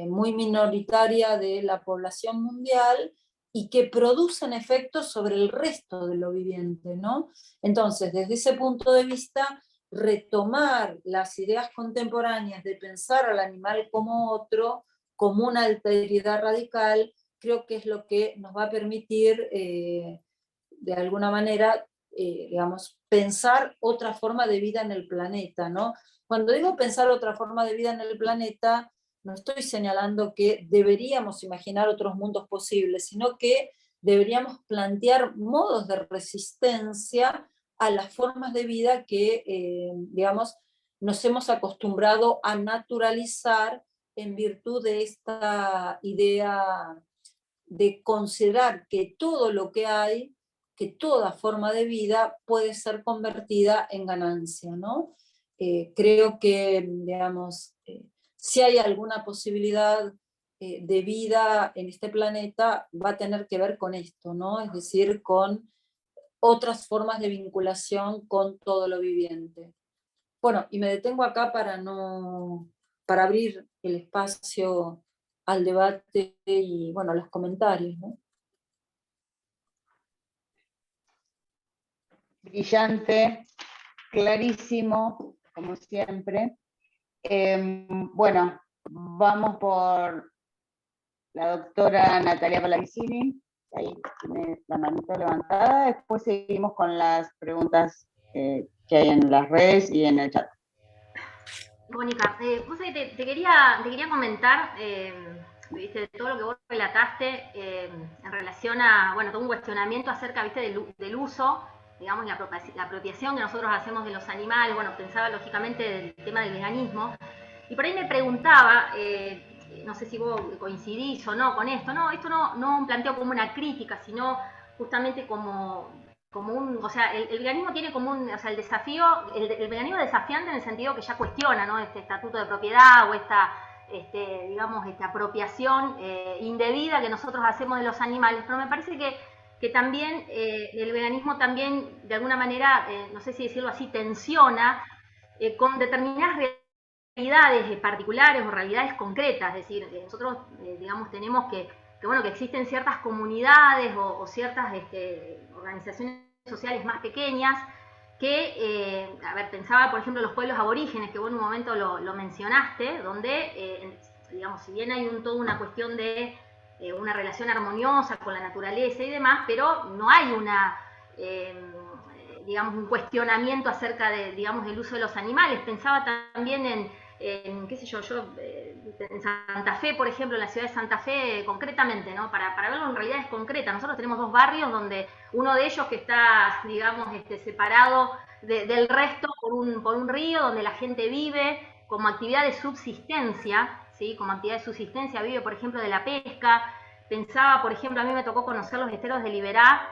muy minoritaria de la población mundial, y que producen efectos sobre el resto de lo viviente, ¿no? Entonces, desde ese punto de vista, retomar las ideas contemporáneas de pensar al animal como otro, como una alteridad radical, creo que es lo que nos va a permitir, de alguna manera, digamos, pensar otra forma de vida en el planeta, ¿no? Cuando digo pensar otra forma de vida en el planeta, no estoy señalando que deberíamos imaginar otros mundos posibles, sino que deberíamos plantear modos de resistencia a las formas de vida que, digamos, nos hemos acostumbrado a naturalizar en virtud de esta idea de considerar que todo lo que hay, que toda forma de vida puede ser convertida en ganancia, ¿no? Creo que, digamos, si hay alguna posibilidad de vida en este planeta, va a tener que ver con esto, ¿no? Es decir, con otras formas de vinculación con todo lo viviente. Bueno, y me detengo acá para abrir el espacio al debate y, bueno, los comentarios, ¿no? Brillante, clarísimo, como siempre. Bueno, vamos por la doctora Natalia Pallavicini, ahí tiene la manita levantada. Después seguimos con las preguntas que hay en las redes y en el chat. Mónica, vos te quería comentar, viste, todo lo que vos relataste en relación a, bueno, todo un cuestionamiento acerca, viste, del uso, digamos, la apropiación que nosotros hacemos de los animales. Bueno, pensaba lógicamente del tema del veganismo, y por ahí me preguntaba, no sé si vos coincidís o no con esto. No, esto no planteo como una crítica, sino justamente como un, o sea, el veganismo tiene como un, o sea, el desafío, el veganismo desafiante en el sentido que ya cuestiona, ¿no?, este estatuto de propiedad o esta, digamos, esta apropiación indebida que nosotros hacemos de los animales. Pero me parece que también el veganismo también, de alguna manera, no sé si decirlo así, tensiona con determinadas realidades particulares o realidades concretas. Es decir, nosotros, digamos, tenemos que bueno, que existen ciertas comunidades o ciertas organizaciones sociales más pequeñas que, a ver, pensaba por ejemplo los pueblos aborígenes, que vos en un momento lo mencionaste, donde, digamos, si bien hay toda una cuestión de una relación armoniosa con la naturaleza y demás, pero no hay digamos, un cuestionamiento acerca de, digamos, del uso de los animales. Pensaba también qué sé yo, en Santa Fe, por ejemplo, en la ciudad de Santa Fe, concretamente, ¿no? Para verlo en realidad es concreta. Nosotros tenemos dos barrios donde uno de ellos que está, digamos, separado del resto por un río, donde la gente vive como actividad de subsistencia, ¿sí? Como actividad de subsistencia vive, por ejemplo, de la pesca. Pensaba, por ejemplo, a mí me tocó conocer los esteros de Liberá,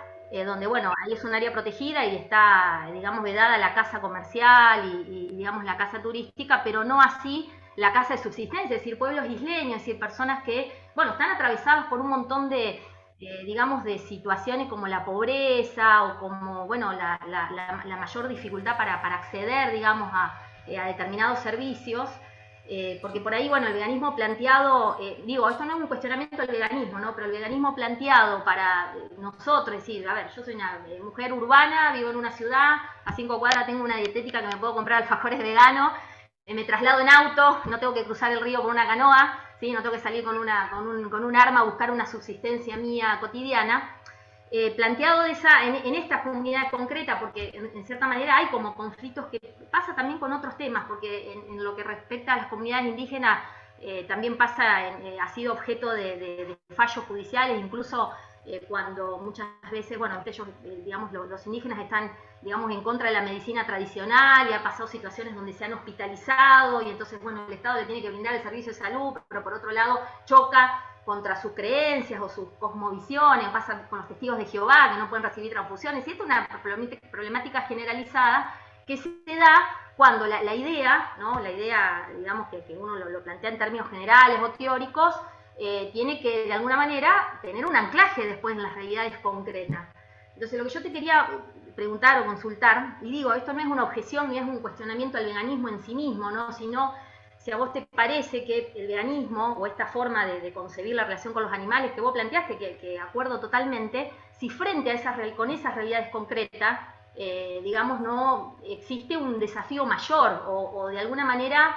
donde, bueno, ahí es un área protegida y está, digamos, vedada la caza comercial y digamos, la caza turística, pero no así la caza de subsistencia, es decir, pueblos isleños, es decir, personas que bueno, están atravesados por un montón de, digamos, de situaciones como la pobreza o como, bueno, la mayor dificultad para acceder, digamos, a determinados servicios. Porque por ahí, bueno, el veganismo planteado, digo, esto no es un cuestionamiento del veganismo, ¿no? Pero el veganismo planteado para nosotros, es decir, a ver, yo soy una mujer urbana, vivo en una ciudad, a 5 cuadras tengo una dietética que me puedo comprar alfajores veganos, me traslado en auto, no tengo que cruzar el río con una canoa, ¿sí? No tengo que salir con un arma a buscar una subsistencia mía cotidiana. Planteado en esta comunidad concreta, porque en cierta manera hay como conflictos que pasa también con otros temas, porque en lo que respecta a las comunidades indígenas también pasa, ha sido objeto de fallos judiciales, incluso cuando muchas veces, bueno, ellos, digamos, los indígenas están, digamos, en contra de la medicina tradicional y ha pasado situaciones donde se han hospitalizado y entonces, bueno, el Estado le tiene que brindar el servicio de salud, pero por otro lado choca contra sus creencias o sus cosmovisiones, pasa con los testigos de Jehová que no pueden recibir transfusiones, y esto es una problemática generalizada que se da cuando la idea, ¿no? La idea, digamos, que uno lo plantea en términos generales o teóricos, tiene que de alguna manera tener un anclaje después en las realidades concretas. Entonces lo que yo te quería preguntar o consultar, y digo, esto no es una objeción ni es un cuestionamiento al veganismo en sí mismo, ¿no? Sino si a vos te parece que el veganismo o esta forma de concebir la relación con los animales que vos planteaste, que acuerdo totalmente, si frente a con esas realidades concretas, digamos, no existe un desafío mayor o de alguna manera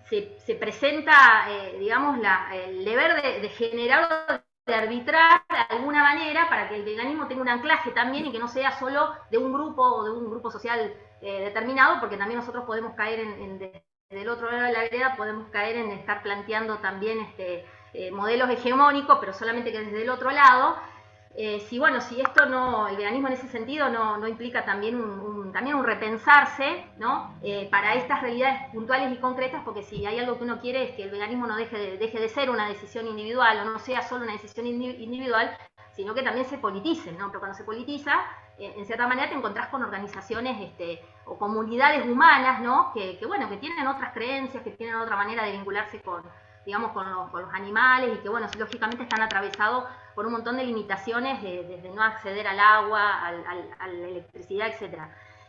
se presenta, digamos, el deber de generar o de arbitrar de alguna manera para que el veganismo tenga un anclaje también y que no sea solo de un grupo o de un grupo social determinado, porque también nosotros podemos caer del otro lado de la vereda, podemos caer en estar planteando también modelos hegemónicos, pero solamente que desde el otro lado. Si esto no, el veganismo en ese sentido no implica también un repensarse, ¿no? Para estas realidades puntuales y concretas, porque si hay algo que uno quiere es que el veganismo no deje de ser una decisión individual o no sea solo una decisión individual, sino que también se politice, ¿no? Pero cuando se politiza, en cierta manera te encontrás con organizaciones o comunidades humanas, ¿no? Que tienen otras creencias, que tienen otra manera de vincularse con los animales y que, bueno, lógicamente están atravesados por un montón de limitaciones desde no acceder al agua, a la electricidad, etc.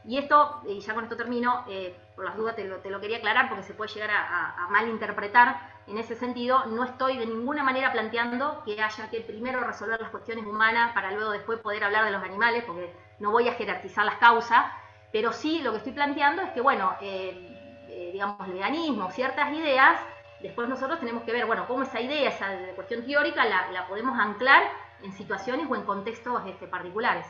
Y esto, y ya con esto termino, por las dudas te lo quería aclarar porque se puede llegar a malinterpretar. En ese sentido, no estoy de ninguna manera planteando que haya que primero resolver las cuestiones humanas para luego después poder hablar de los animales, porque no voy a jerarquizar las causas, pero sí lo que estoy planteando es que, bueno, digamos, el veganismo, ciertas ideas, después nosotros tenemos que ver, bueno, cómo esa idea, esa cuestión teórica, la podemos anclar en situaciones o en contextos particulares.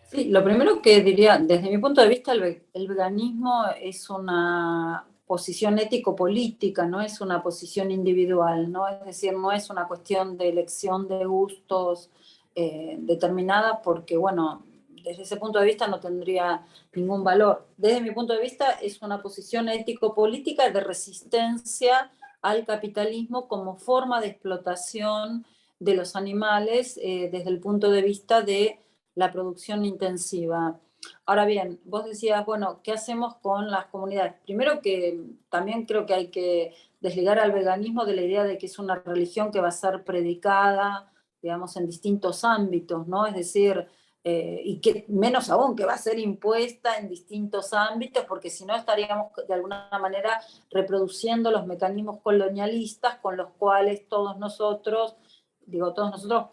Sí, lo primero que diría, desde mi punto de vista, el veganismo es una posición ético-política, no es una posición individual, ¿no? Es decir, no es una cuestión de elección de gustos determinada, porque, bueno, desde ese punto de vista no tendría ningún valor. Desde mi punto de vista es una posición ético-política de resistencia al capitalismo como forma de explotación de los animales desde el punto de vista de la producción intensiva. Ahora bien, vos decías, bueno, ¿qué hacemos con las comunidades? Primero que también creo que hay que desligar al veganismo de la idea de que es una religión que va a ser predicada, digamos, en distintos ámbitos, ¿no? Es decir, y que menos aún que va a ser impuesta en distintos ámbitos, porque si no estaríamos de alguna manera reproduciendo los mecanismos colonialistas con los cuales todos nosotros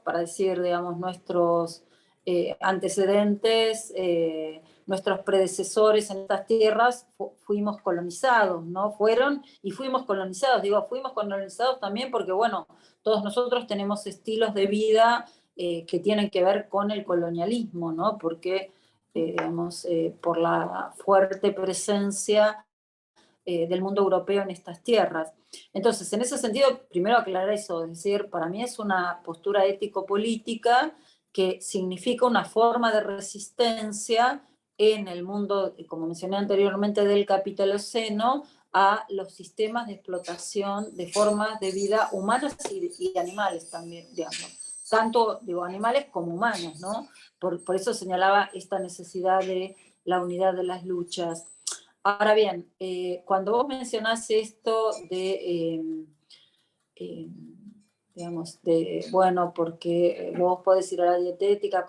para decir, digamos, nuestros antecedentes, nuestros predecesores en estas tierras fuimos colonizados, ¿no? Fuimos colonizados, fuimos colonizados también porque, bueno, todos nosotros tenemos estilos de vida que tienen que ver con el colonialismo, ¿no? Porque, por la fuerte presencia del mundo europeo en estas tierras. Entonces, en ese sentido, primero aclarar eso, es decir, para mí es una postura ético-política que significa una forma de resistencia en el mundo, como mencioné anteriormente, del capitaloceno a los sistemas de explotación de formas de vida humanas y animales también, digamos. Tanto, animales como humanos, ¿no? Por eso señalaba esta necesidad de la unidad de las luchas. Ahora bien, cuando vos mencionás esto de digamos, bueno, porque vos podés ir a la dietética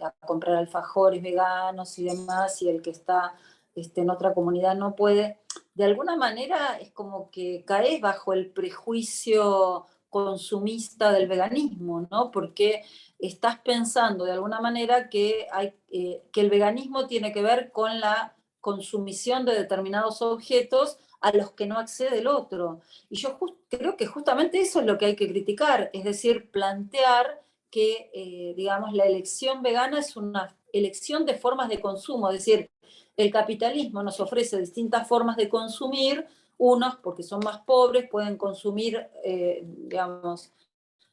a comprar alfajores veganos y demás, y el que está en otra comunidad no puede. De alguna manera es como que caes bajo el prejuicio consumista del veganismo, ¿no? Porque estás pensando de alguna manera que el veganismo tiene que ver con la consumición de determinados objetos a los que no accede el otro. Y yo creo que justamente eso es lo que hay que criticar, es decir, plantear que, digamos, la elección vegana es una elección de formas de consumo, es decir, el capitalismo nos ofrece distintas formas de consumir, unos porque son más pobres pueden consumir, digamos,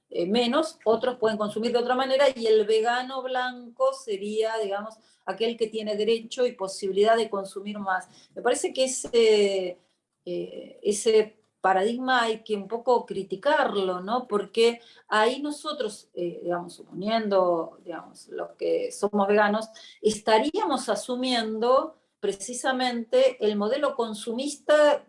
menos, otros pueden consumir de otra manera, y el vegano blanco sería, digamos, aquel que tiene derecho y posibilidad de consumir más. Me parece que ese paradigma hay que un poco criticarlo, ¿no? Porque ahí nosotros, digamos, suponiendo, digamos, los que somos veganos, estaríamos asumiendo precisamente el modelo consumista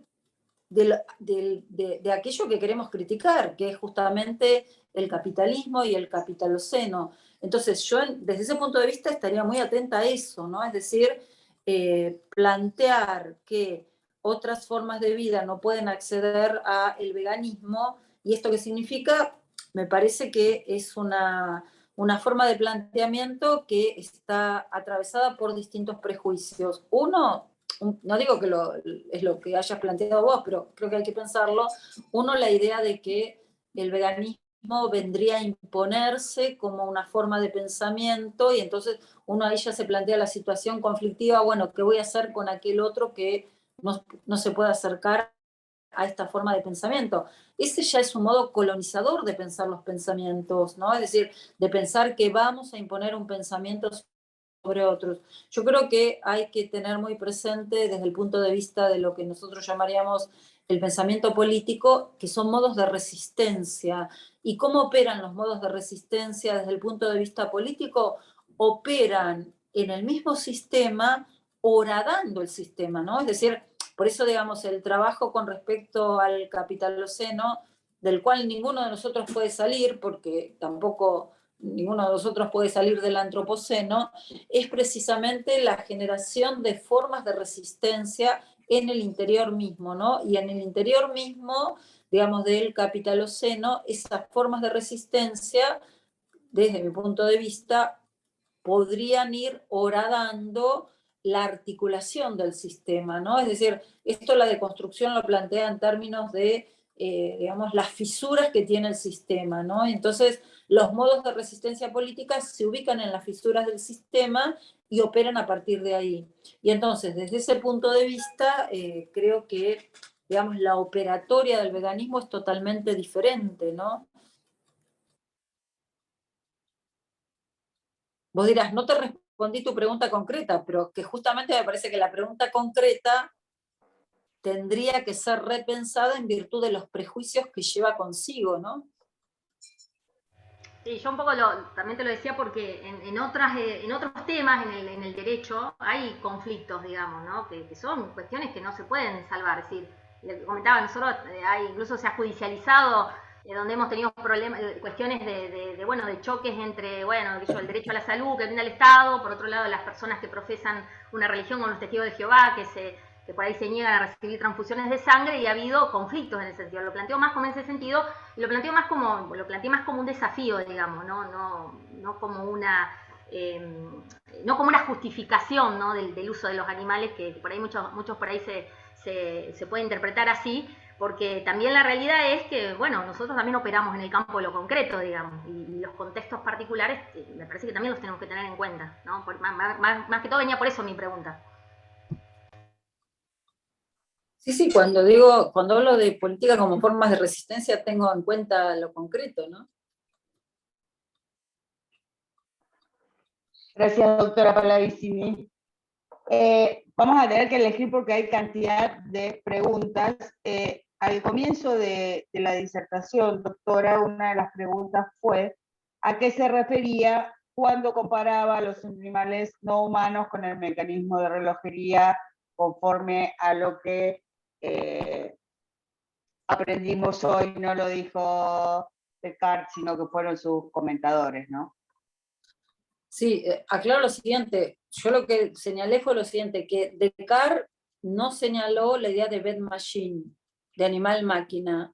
de aquello que queremos criticar, que es justamente el capitalismo y el capitaloceno. Entonces yo desde ese punto de vista estaría muy atenta a eso, ¿no? Es decir, plantear que otras formas de vida no pueden acceder al veganismo, y esto qué significa, me parece que es una forma de planteamiento que está atravesada por distintos prejuicios. Uno, no digo que es lo que hayas planteado vos, pero creo que hay que pensarlo. Uno, la idea de que el veganismo vendría a imponerse como una forma de pensamiento, y entonces uno ahí ya se plantea la situación conflictiva, bueno, ¿qué voy a hacer con aquel otro que no se puede acercar a esta forma de pensamiento? Ese ya es un modo colonizador de pensar los pensamientos, ¿no? Es decir, de pensar que vamos a imponer un pensamiento sobre otros. Yo creo que hay que tener muy presente desde el punto de vista de lo que nosotros llamaríamos el pensamiento político, que son modos de resistencia. ¿Y cómo operan los modos de resistencia desde el punto de vista político? Operan en el mismo sistema, horadando el sistema, ¿no? Es decir, por eso, digamos, el trabajo con respecto al capitaloceno, del cual ninguno de nosotros puede salir, porque tampoco ninguno de nosotros puede salir del antropoceno, es precisamente la generación de formas de resistencia en el interior mismo, ¿no? Y en el interior mismo, digamos, del capitaloceno, esas formas de resistencia, desde mi punto de vista, podrían ir horadando la articulación del sistema, ¿no? Es decir, esto la deconstrucción lo plantea en términos de, digamos, las fisuras que tiene el sistema, ¿no? Entonces, los modos de resistencia política se ubican en las fisuras del sistema y operan a partir de ahí. Y entonces, desde ese punto de vista, creo que, digamos, la operatoria del veganismo es totalmente diferente, ¿no? Vos dirás, no te respondí tu pregunta concreta, pero que justamente me parece que la pregunta concreta tendría que ser repensada en virtud de los prejuicios que lleva consigo, ¿no? Sí, yo un poco también te lo decía porque en otros temas, en el derecho, hay conflictos, digamos, ¿no? Que son cuestiones que no se pueden salvar. Es decir, le comentaba, nosotros incluso se ha judicializado, donde hemos tenido problemas, cuestiones de choques entre, el derecho a la salud que brinda el Estado, por otro lado las personas que profesan una religión con los testigos de Jehová, que por ahí se niegan a recibir transfusiones de sangre, y ha habido conflictos en ese sentido. Lo planteo más como en ese sentido, y lo planteé más como un desafío, digamos, no como una justificación, ¿no? del uso de los animales, que por ahí muchos por ahí se puede interpretar así, porque también la realidad es que, nosotros también operamos en el campo de lo concreto, digamos, y los contextos particulares me parece que también los tenemos que tener en cuenta, ¿no? Más que todo venía por eso mi pregunta. Sí, cuando hablo de política como formas de resistencia, tengo en cuenta lo concreto, ¿no? Gracias, doctora Pallavicini. Vamos a tener que elegir porque hay cantidad de preguntas. Al comienzo de la disertación, doctora, una de las preguntas fue ¿a qué se refería cuando comparaba a los animales no humanos con el mecanismo de relojería conforme a lo que aprendimos hoy, no lo dijo Descartes, sino que fueron sus comentadores, ¿no? Sí, aclaro lo siguiente, yo lo que señalé fue lo siguiente, que Descartes no señaló la idea de bed-machine, de animal-máquina,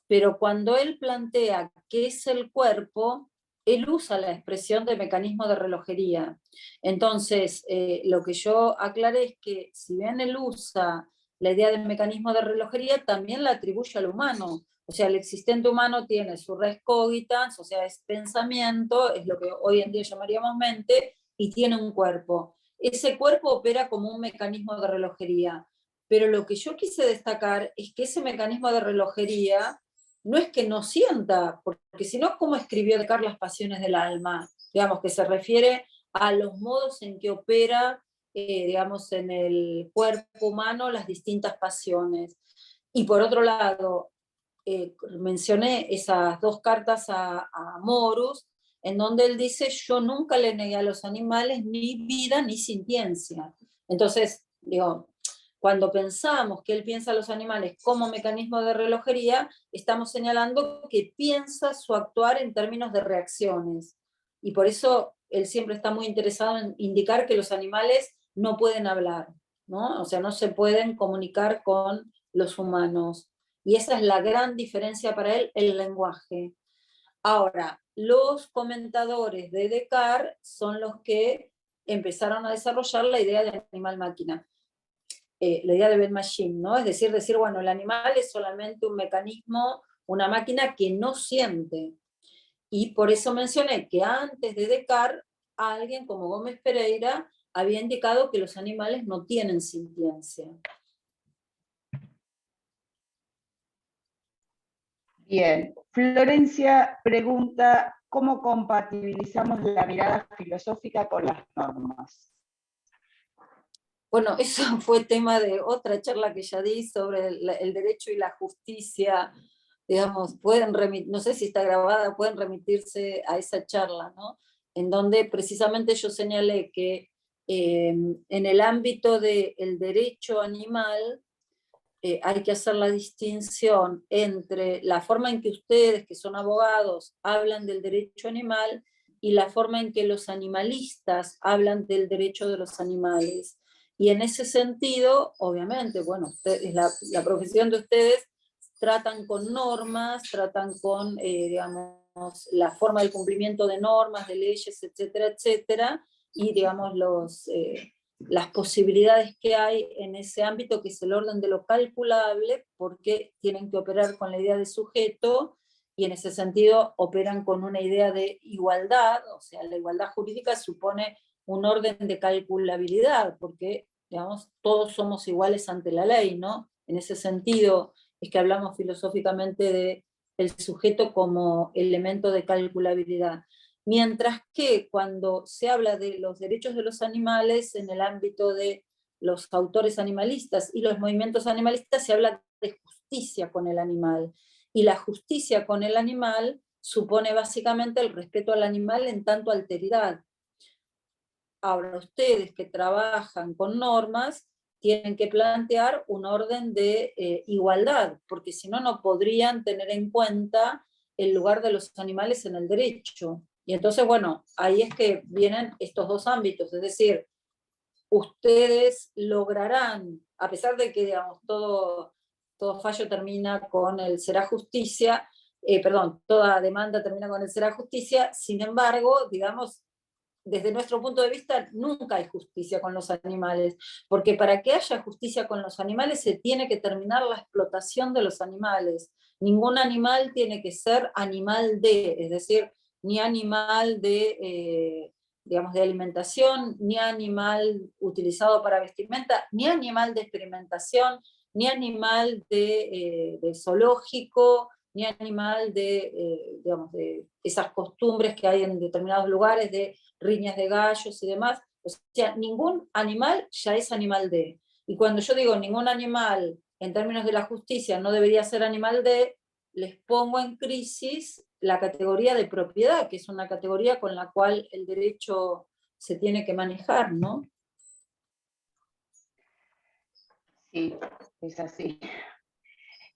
pero cuando él plantea qué es el cuerpo, él usa la expresión de mecanismo de relojería. Entonces, lo que yo aclaré es que si bien él usa la idea de mecanismo de relojería, también la atribuye al humano. O sea, el existente humano tiene su res cogitans, o sea, es pensamiento, es lo que hoy en día llamaríamos mente, y tiene un cuerpo. Ese cuerpo opera como un mecanismo de relojería. Pero lo que yo quise destacar es que ese mecanismo de relojería no es que no sienta, porque si no, ¿cómo escribió Descartes las pasiones del alma? Digamos, que se refiere a los modos en que opera, digamos, en el cuerpo humano las distintas pasiones. Y por otro lado, mencioné esas dos cartas a Morus, en donde él dice, yo nunca le negué a los animales ni vida ni sintiencia. Entonces, digo, cuando pensamos que él piensa a los animales como mecanismo de relojería, estamos señalando que piensa su actuar en términos de reacciones. Y por eso él siempre está muy interesado en indicar que los animales no pueden hablar, ¿no? O sea, no se pueden comunicar con los humanos. Y esa es la gran diferencia para él, el lenguaje. Ahora, los comentadores de Descartes son los que empezaron a desarrollar la idea de animal-máquina. La idea de bed-machine, ¿no? Es decir, bueno, el animal es solamente un mecanismo, una máquina que no siente. Y por eso mencioné que antes de Descartes, alguien como Gómez Pereira había indicado que los animales no tienen sintiencia. Bien, Florencia pregunta, ¿cómo compatibilizamos la mirada filosófica con las normas? Bueno, eso fue tema de otra charla que ya di sobre el derecho y la justicia. Digamos, no sé si está grabada, pueden remitirse a esa charla, ¿no? En donde precisamente yo señalé que en el ámbito del derecho animal hay que hacer la distinción entre la forma en que ustedes, que son abogados, hablan del derecho animal y la forma en que los animalistas hablan del derecho de los animales. Y en ese sentido, obviamente, bueno, la profesión de ustedes tratan con normas, tratan con, digamos, la forma del cumplimiento de normas, de leyes, etcétera, etcétera, y, digamos, las posibilidades que hay en ese ámbito, que es el orden de lo calculable, porque tienen que operar con la idea de sujeto, y en ese sentido operan con una idea de igualdad, o sea, la igualdad jurídica supone un orden de calculabilidad, porque, digamos, todos somos iguales ante la ley, ¿no? En ese sentido es que hablamos filosóficamente de el sujeto como elemento de calculabilidad. Mientras que cuando se habla de los derechos de los animales en el ámbito de los autores animalistas y los movimientos animalistas, se habla de justicia con el animal. Y la justicia con el animal supone básicamente el respeto al animal en tanto alteridad. Ahora, ustedes que trabajan con normas tienen que plantear un orden de igualdad, porque si no, no podrían tener en cuenta el lugar de los animales en el derecho. Y entonces, bueno, ahí es que vienen estos dos ámbitos, es decir, ustedes lograrán, a pesar de que, digamos, todo fallo termina con el será justicia, toda demanda termina con el será justicia, sin embargo, digamos, desde nuestro punto de vista, nunca hay justicia con los animales, porque para que haya justicia con los animales se tiene que terminar la explotación de los animales. Ningún animal tiene que ser animal es decir, ni animal digamos, de alimentación, ni animal utilizado para vestimenta, ni animal de experimentación, ni animal de zoológico, ni animal digamos, de esas costumbres que hay en determinados lugares de riñas de gallos y demás. O sea, ningún animal ya es animal de. Y cuando yo digo ningún animal, en términos de la justicia, no debería ser animal de, les pongo en crisis la categoría de propiedad, que es una categoría con la cual el derecho se tiene que manejar, ¿no? Sí, es así.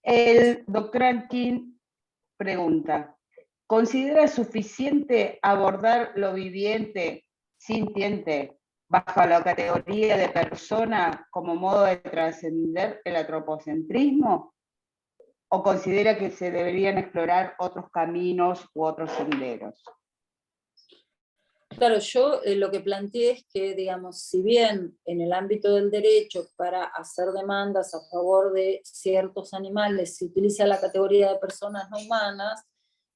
El doctor Anquín pregunta, ¿considera suficiente abordar lo viviente, sintiente, bajo la categoría de persona como modo de trascender el antropocentrismo? ¿O considera que se deberían explorar otros caminos u otros senderos? Claro, yo lo que planteé es que, digamos, si bien en el ámbito del derecho para hacer demandas a favor de ciertos animales se utiliza la categoría de personas no humanas,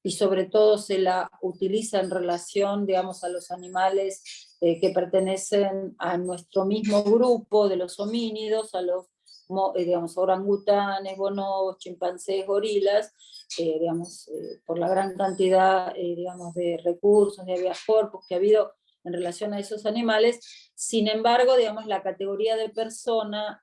y sobre todo se la utiliza en relación, digamos, a los animales que pertenecen a nuestro mismo grupo de los homínidos, a los, digamos, orangutanes, bonobos, chimpancés, gorilas, digamos, por la gran cantidad, digamos, de recursos, de habeas corpus que ha habido en relación a esos animales. Sin embargo, digamos, la categoría de persona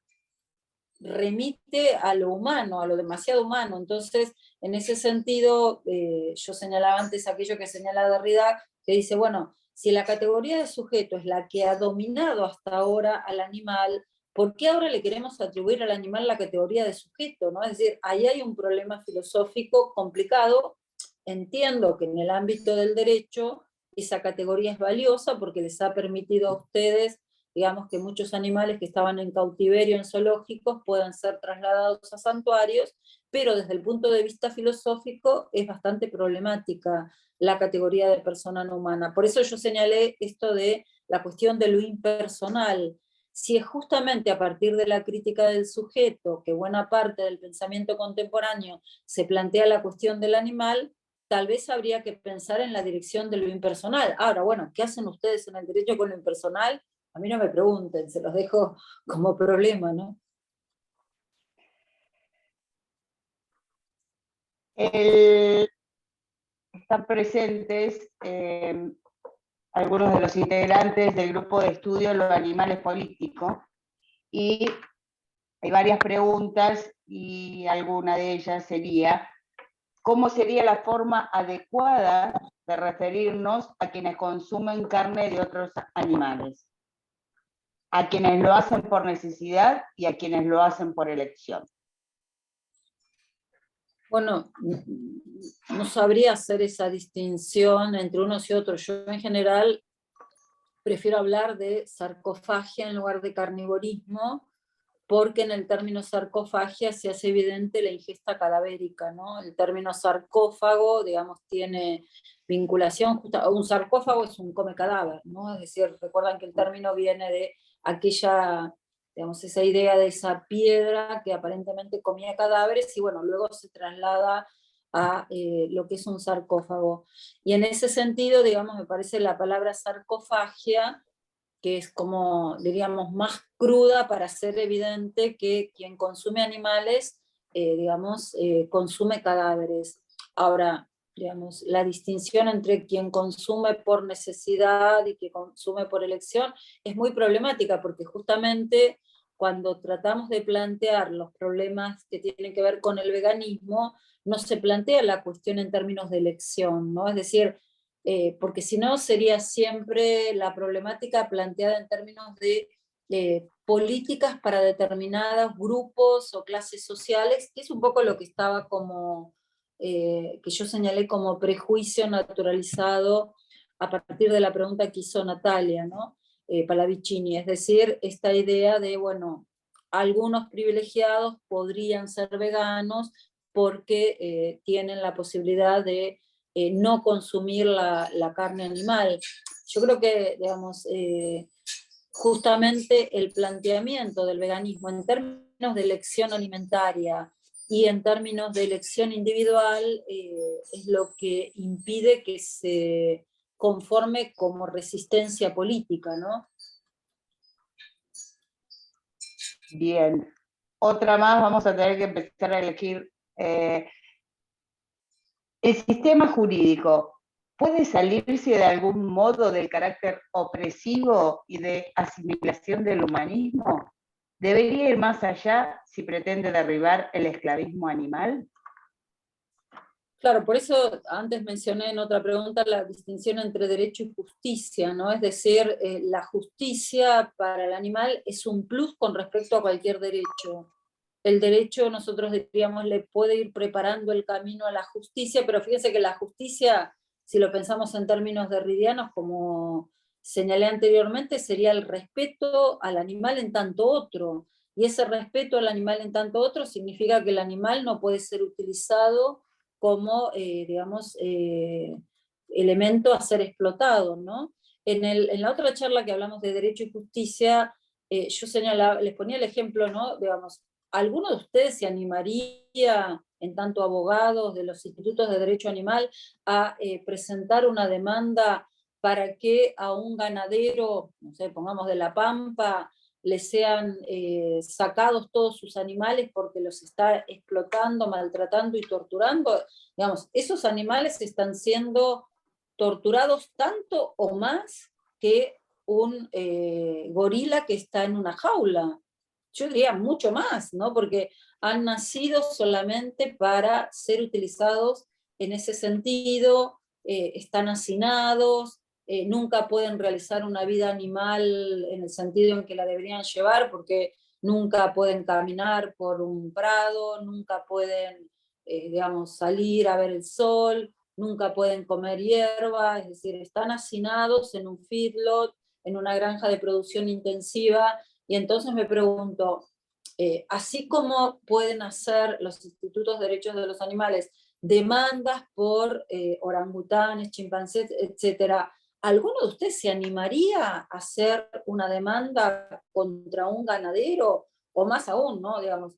remite a lo humano, a lo demasiado humano. Entonces, en ese sentido, yo señalaba antes aquello que señala Derrida, que dice, bueno, si la categoría de sujeto es la que ha dominado hasta ahora al animal, ¿por qué ahora le queremos atribuir al animal la categoría de sujeto, ¿no? Es decir, ahí hay un problema filosófico complicado. Entiendo que en el ámbito del derecho esa categoría es valiosa porque les ha permitido a ustedes, digamos, que muchos animales que estaban en cautiverio en zoológicos puedan ser trasladados a santuarios, pero desde el punto de vista filosófico es bastante problemática la categoría de persona no humana. Por eso yo señalé esto de la cuestión de lo impersonal. Si es justamente a partir de la crítica del sujeto que buena parte del pensamiento contemporáneo se plantea la cuestión del animal, tal vez habría que pensar en la dirección de lo impersonal. Ahora, bueno, ¿qué hacen ustedes en el derecho con lo impersonal? A mí no me pregunten, se los dejo como problema, ¿no? Están presentes algunos de los integrantes del grupo de estudio Los Animales Políticos, y hay varias preguntas, y alguna de ellas sería, ¿cómo sería la forma adecuada de referirnos a quienes consumen carne de otros animales? A quienes lo hacen por necesidad y a quienes lo hacen por elección. Bueno, no sabría hacer esa distinción entre unos y otros. Yo en general prefiero hablar de sarcofagia en lugar de carnivorismo, porque en el término sarcofagia se hace evidente la ingesta cadavérica, ¿no? El término sarcófago, digamos, tiene vinculación, un sarcófago es un come cadáver, ¿no? Es decir, recuerdan que el término viene de aquella, digamos, esa idea de esa piedra que aparentemente comía cadáveres, y bueno, luego se traslada a lo que es un sarcófago. Y en ese sentido, digamos, me parece la palabra sarcofagia, que es como, diríamos, más cruda para hacer evidente que quien consume animales, digamos, consume cadáveres. Ahora, digamos, la distinción entre quien consume por necesidad y quien consume por elección es muy problemática, porque justamente cuando tratamos de plantear los problemas que tienen que ver con el veganismo, no se plantea la cuestión en términos de elección, ¿no? Es decir, porque si no sería siempre la problemática planteada en términos de políticas para determinados grupos o clases sociales, que es un poco lo que estaba como, que yo señalé como prejuicio naturalizado a partir de la pregunta que hizo Natalia, ¿no? Pallavicini, es decir, esta idea de, bueno, algunos privilegiados podrían ser veganos porque tienen la posibilidad de no consumir la carne animal. Yo creo que, digamos, justamente el planteamiento del veganismo en términos de elección alimentaria y en términos de elección individual es lo que impide que se conforme como resistencia política, ¿no? Bien. Otra más, vamos a tener que empezar a elegir. ¿El sistema jurídico puede salirse de algún modo del carácter opresivo y de asimilación del humanismo? ¿Debería ir más allá si pretende derribar el esclavismo animal? Claro, por eso antes mencioné en otra pregunta la distinción entre derecho y justicia, ¿no? Es decir, la justicia para el animal es un plus con respecto a cualquier derecho. el derecho, nosotros diríamos, le puede ir preparando el camino a la justicia, pero fíjense que la justicia, si lo pensamos en términos derridianos, como señalé anteriormente, sería el respeto al animal en tanto otro, y ese respeto al animal en tanto otro significa que el animal no puede ser utilizado como, digamos, elemento a ser explotado, ¿no? En la otra charla que hablamos de derecho y justicia, yo les ponía el ejemplo, ¿no? Digamos, ¿alguno de ustedes se animaría, en tanto abogados de los institutos de derecho animal, a presentar una demanda para que a un ganadero, no sé, pongamos de La Pampa, le sean sacados todos sus animales porque los está explotando, maltratando y torturando? Digamos, esos animales están siendo torturados tanto o más que un gorila que está en una jaula. Yo diría mucho más, ¿no? Porque han nacido solamente para ser utilizados en ese sentido, están hacinados, nunca pueden realizar una vida animal en el sentido en que la deberían llevar, porque nunca pueden caminar por un prado, nunca pueden, digamos, salir a ver el sol, nunca pueden comer hierba, es decir, están hacinados en un feedlot, en una granja de producción intensiva. Y entonces me pregunto, así como pueden hacer los institutos de derechos de los animales demandas por orangutanes, chimpancés, etcétera, ¿alguno de ustedes se animaría a hacer una demanda contra un ganadero? O más aún, ¿no? Digamos,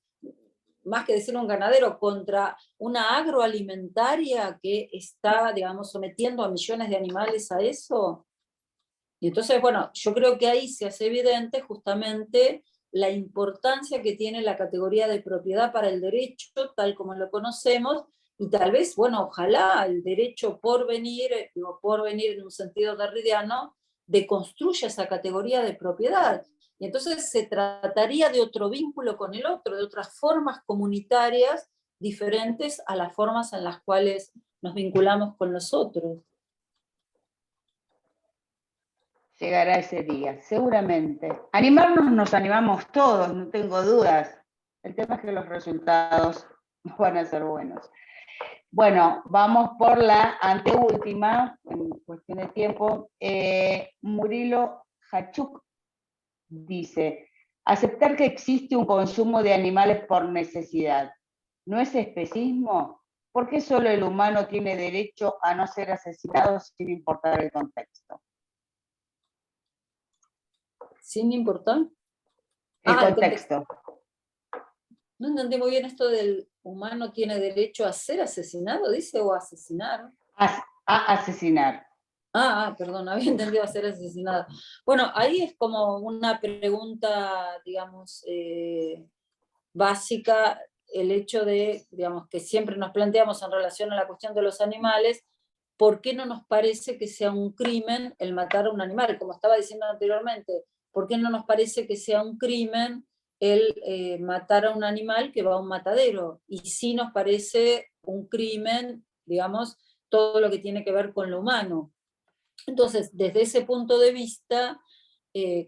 más que decir un ganadero, contra una agroalimentaria que está, digamos, sometiendo a millones de animales a eso. Y entonces, bueno, yo creo que ahí se hace evidente justamente la importancia que tiene la categoría de propiedad para el derecho, tal como lo conocemos, y tal vez, bueno, ojalá el derecho por venir, digo, por venir en un sentido derridiano, deconstruya esa categoría de propiedad. Y entonces se trataría de otro vínculo con el otro, de otras formas comunitarias diferentes a las formas en las cuales nos vinculamos con los otros. Llegará ese día, seguramente. Animarnos nos animamos todos, no tengo dudas. El tema es que los resultados no van a ser buenos. Bueno, vamos por la anteúltima, en cuestión de tiempo. Murilo Hachuk dice, aceptar que existe un consumo de animales por necesidad, ¿no es especismo? ¿Por qué solo el humano tiene derecho a no ser asesinado sin importar el contexto? Sin importar. El contexto. No entendí muy bien esto del humano tiene derecho a ser asesinado, dice, o a asesinar. A asesinar. Perdón, había entendido a ser asesinado. Bueno, ahí es como una pregunta, digamos, básica, el hecho de, digamos, que siempre nos planteamos en relación a la cuestión de los animales, ¿por qué no nos parece que sea un crimen el matar a un animal? Como estaba diciendo anteriormente, ¿por qué no nos parece que sea un crimen el matar a un animal que va a un matadero? Y sí nos parece un crimen, digamos, todo lo que tiene que ver con lo humano. Entonces, desde ese punto de vista,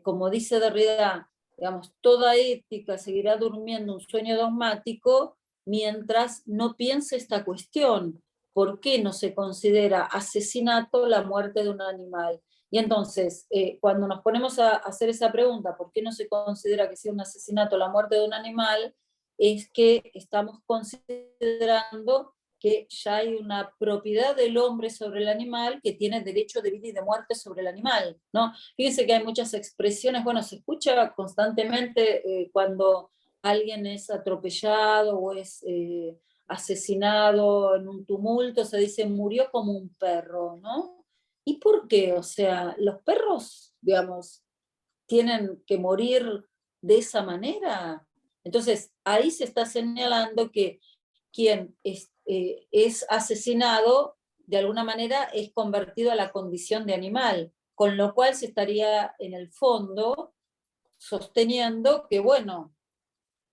como dice Derrida, digamos, toda ética seguirá durmiendo un sueño dogmático mientras no piense esta cuestión. ¿Por qué no se considera asesinato la muerte de un animal? Y entonces, cuando nos ponemos a hacer esa pregunta, ¿por qué no se considera que sea un asesinato la muerte de un animal? Es que estamos considerando que ya hay una propiedad del hombre sobre el animal que tiene derecho de vida y de muerte sobre el animal, ¿no? Fíjense que hay muchas expresiones, bueno, se escucha constantemente cuando alguien es atropellado o es asesinado en un tumulto, se dice murió como un perro, ¿no? ¿Y por qué? O sea, los perros, digamos, tienen que morir de esa manera. Entonces, ahí se está señalando que quien es asesinado, de alguna manera es convertido a la condición de animal, con lo cual se estaría en el fondo sosteniendo que, bueno,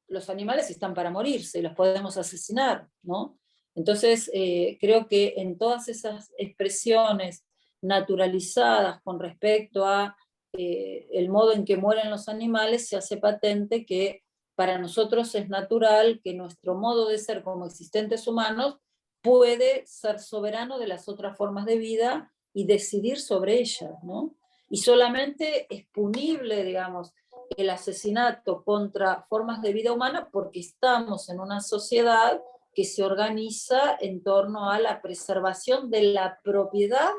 los animales están para morirse y los podemos asesinar, ¿no? Entonces, creo que en todas esas expresiones naturalizadas con respecto a el modo en que mueren los animales, se hace patente que para nosotros es natural que nuestro modo de ser como existentes humanos puede ser soberano de las otras formas de vida y decidir sobre ellas, ¿no? Y solamente es punible, digamos, el asesinato contra formas de vida humana porque estamos en una sociedad que se organiza en torno a la preservación de la propiedad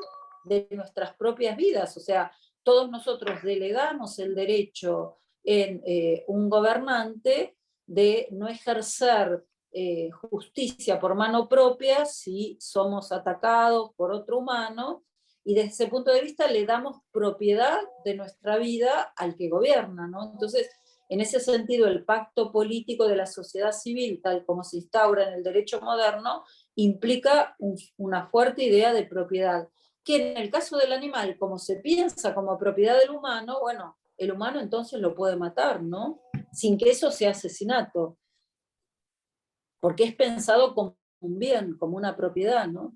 de nuestras propias vidas. O sea, todos nosotros delegamos el derecho en un gobernante de no ejercer justicia por mano propia si somos atacados por otro humano, y desde ese punto de vista le damos propiedad de nuestra vida al que gobierna, ¿no? Entonces, en ese sentido, el pacto político de la sociedad civil, tal como se instaura en el derecho moderno, implica una fuerte idea de propiedad, que en el caso del animal, como se piensa como propiedad del humano, bueno, el humano entonces lo puede matar, ¿no? Sin que eso sea asesinato, porque es pensado como un bien, como una propiedad, ¿no?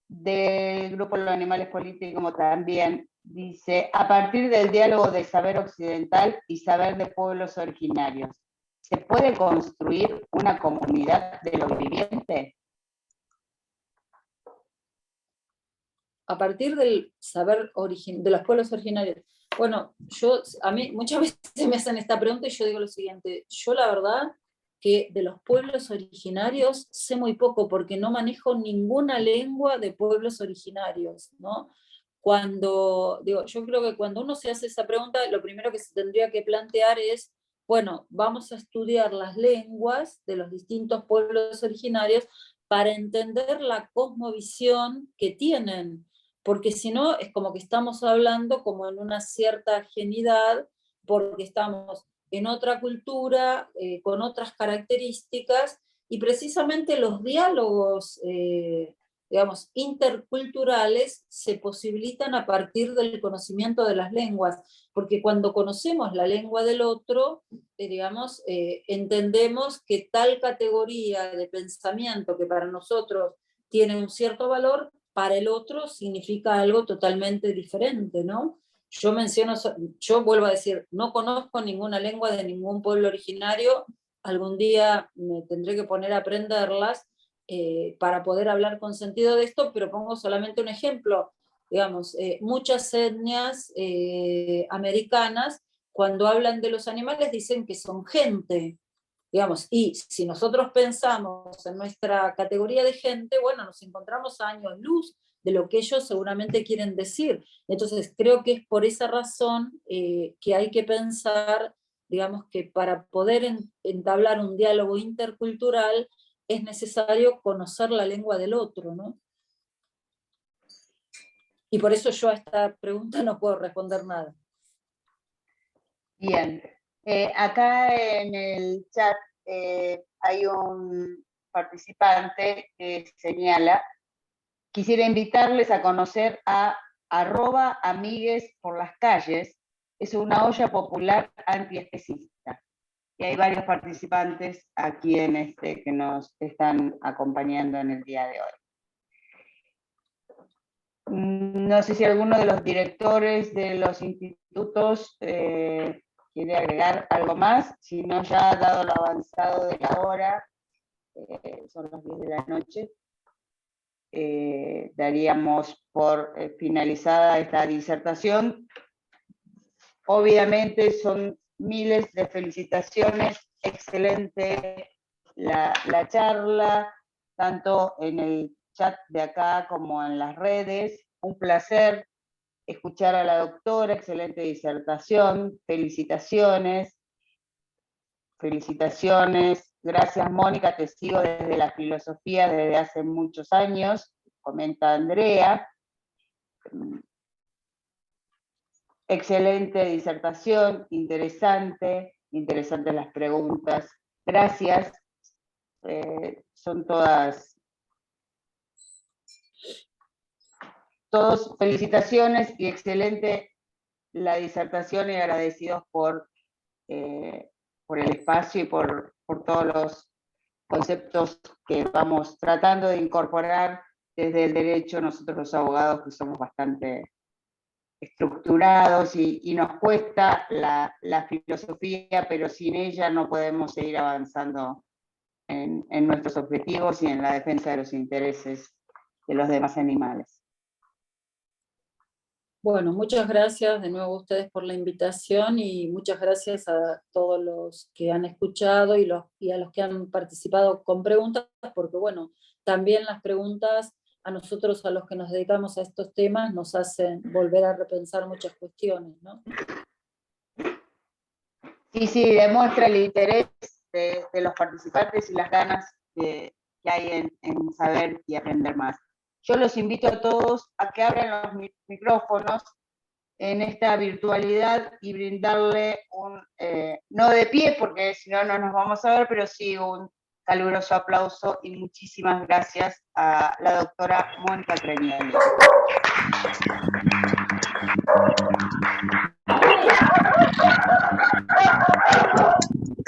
Del grupo Los Animales Políticos como también dice, a partir del diálogo de saber occidental y saber de pueblos originarios, ¿se puede construir una comunidad de lo viviente? A partir del saber de los pueblos originarios. Bueno, a mí muchas veces me hacen esta pregunta y yo digo lo siguiente, yo la verdad que de los pueblos originarios sé muy poco porque no manejo ninguna lengua de pueblos originarios, ¿no? Yo creo que cuando uno se hace esa pregunta, lo primero que se tendría que plantear es, bueno, vamos a estudiar las lenguas de los distintos pueblos originarios para entender la cosmovisión que tienen, porque si no es como que estamos hablando como en una cierta ajenidad, porque estamos en otra cultura, con otras características, y precisamente los diálogos, digamos, interculturales se posibilitan a partir del conocimiento de las lenguas, porque cuando conocemos la lengua del otro, digamos, entendemos que tal categoría de pensamiento que para nosotros tiene un cierto valor, para el otro significa algo totalmente diferente, ¿no? Yo vuelvo a decir, no conozco ninguna lengua de ningún pueblo originario, algún día me tendré que poner a aprenderlas para poder hablar con sentido de esto, pero pongo solamente un ejemplo. Digamos, muchas etnias americanas, cuando hablan de los animales, dicen que son gente, digamos, y si nosotros pensamos en nuestra categoría de gente, bueno, nos encontramos a años luz de lo que ellos seguramente quieren decir. Entonces, creo que es por esa razón que hay que pensar, digamos, que para poder entablar un diálogo intercultural es necesario conocer la lengua del otro, ¿no? Y por eso yo a esta pregunta no puedo responder nada. Bien. Acá en el chat hay un participante que señala: quisiera invitarles a conocer a @amigues por las calles. Es una olla popular antiespecista. Y hay varios participantes aquí que nos están acompañando en el día de hoy. No sé si alguno de los directores de los institutos quiere agregar algo más, si no, ya dado lo avanzado de la hora, son las 10 de la noche, daríamos por finalizada esta disertación. Obviamente son miles de felicitaciones, excelente la charla, tanto en el chat de acá como en las redes. Un placer escuchar a la doctora, excelente disertación, felicitaciones. Felicitaciones, gracias Mónica, te sigo desde la filosofía desde hace muchos años, comenta Andrea. Excelente disertación, interesantes las preguntas, gracias. Son todos felicitaciones y excelente la disertación, y agradecidos por el espacio y por todos los conceptos que vamos tratando de incorporar desde el derecho, nosotros los abogados que somos bastante estructurados y nos cuesta la filosofía, pero sin ella no podemos seguir avanzando en nuestros objetivos y en la defensa de los intereses de los demás animales. Bueno, muchas gracias de nuevo a ustedes por la invitación y muchas gracias a todos los que han escuchado y a los que han participado con preguntas, porque bueno, también las preguntas a nosotros, a los que nos dedicamos a estos temas, nos hacen volver a repensar muchas cuestiones, ¿no? Sí, demuestra el interés de los participantes y las ganas que hay en saber y aprender más. Yo los invito a todos a que abran los micrófonos en esta virtualidad y brindarle un, no de pie, porque si no, no nos vamos a ver, pero sí un caluroso aplauso y muchísimas gracias a la doctora Mónica Crenioni.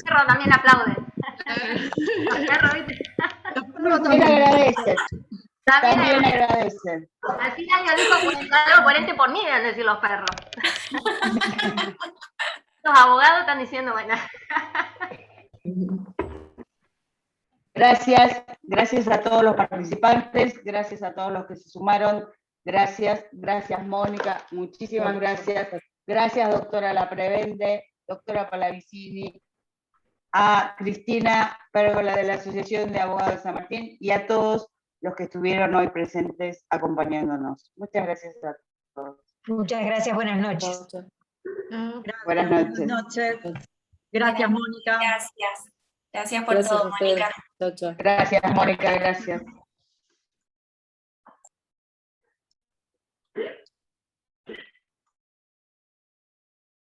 Perro también aplaude. Perro, ¿viste? También agradecen. También agradecen. Al final yo dijo algo coherente por mí, deben decir los perros. Los abogados están diciendo, bueno. Gracias a todos los participantes, gracias a todos los que se sumaron, gracias Mónica, muchísimas gracias. Gracias doctora Laprevende, doctora Palavicini, a Cristina Pérgola de la Asociación de Abogados de San Martín y a todos los que estuvieron hoy presentes acompañándonos. Muchas gracias a todos. Muchas gracias, buenas noches. Buenas noches. Buenas noches. Gracias, Mónica. Gracias por todo, Mónica. Chao, chao. Gracias, Mónica, gracias.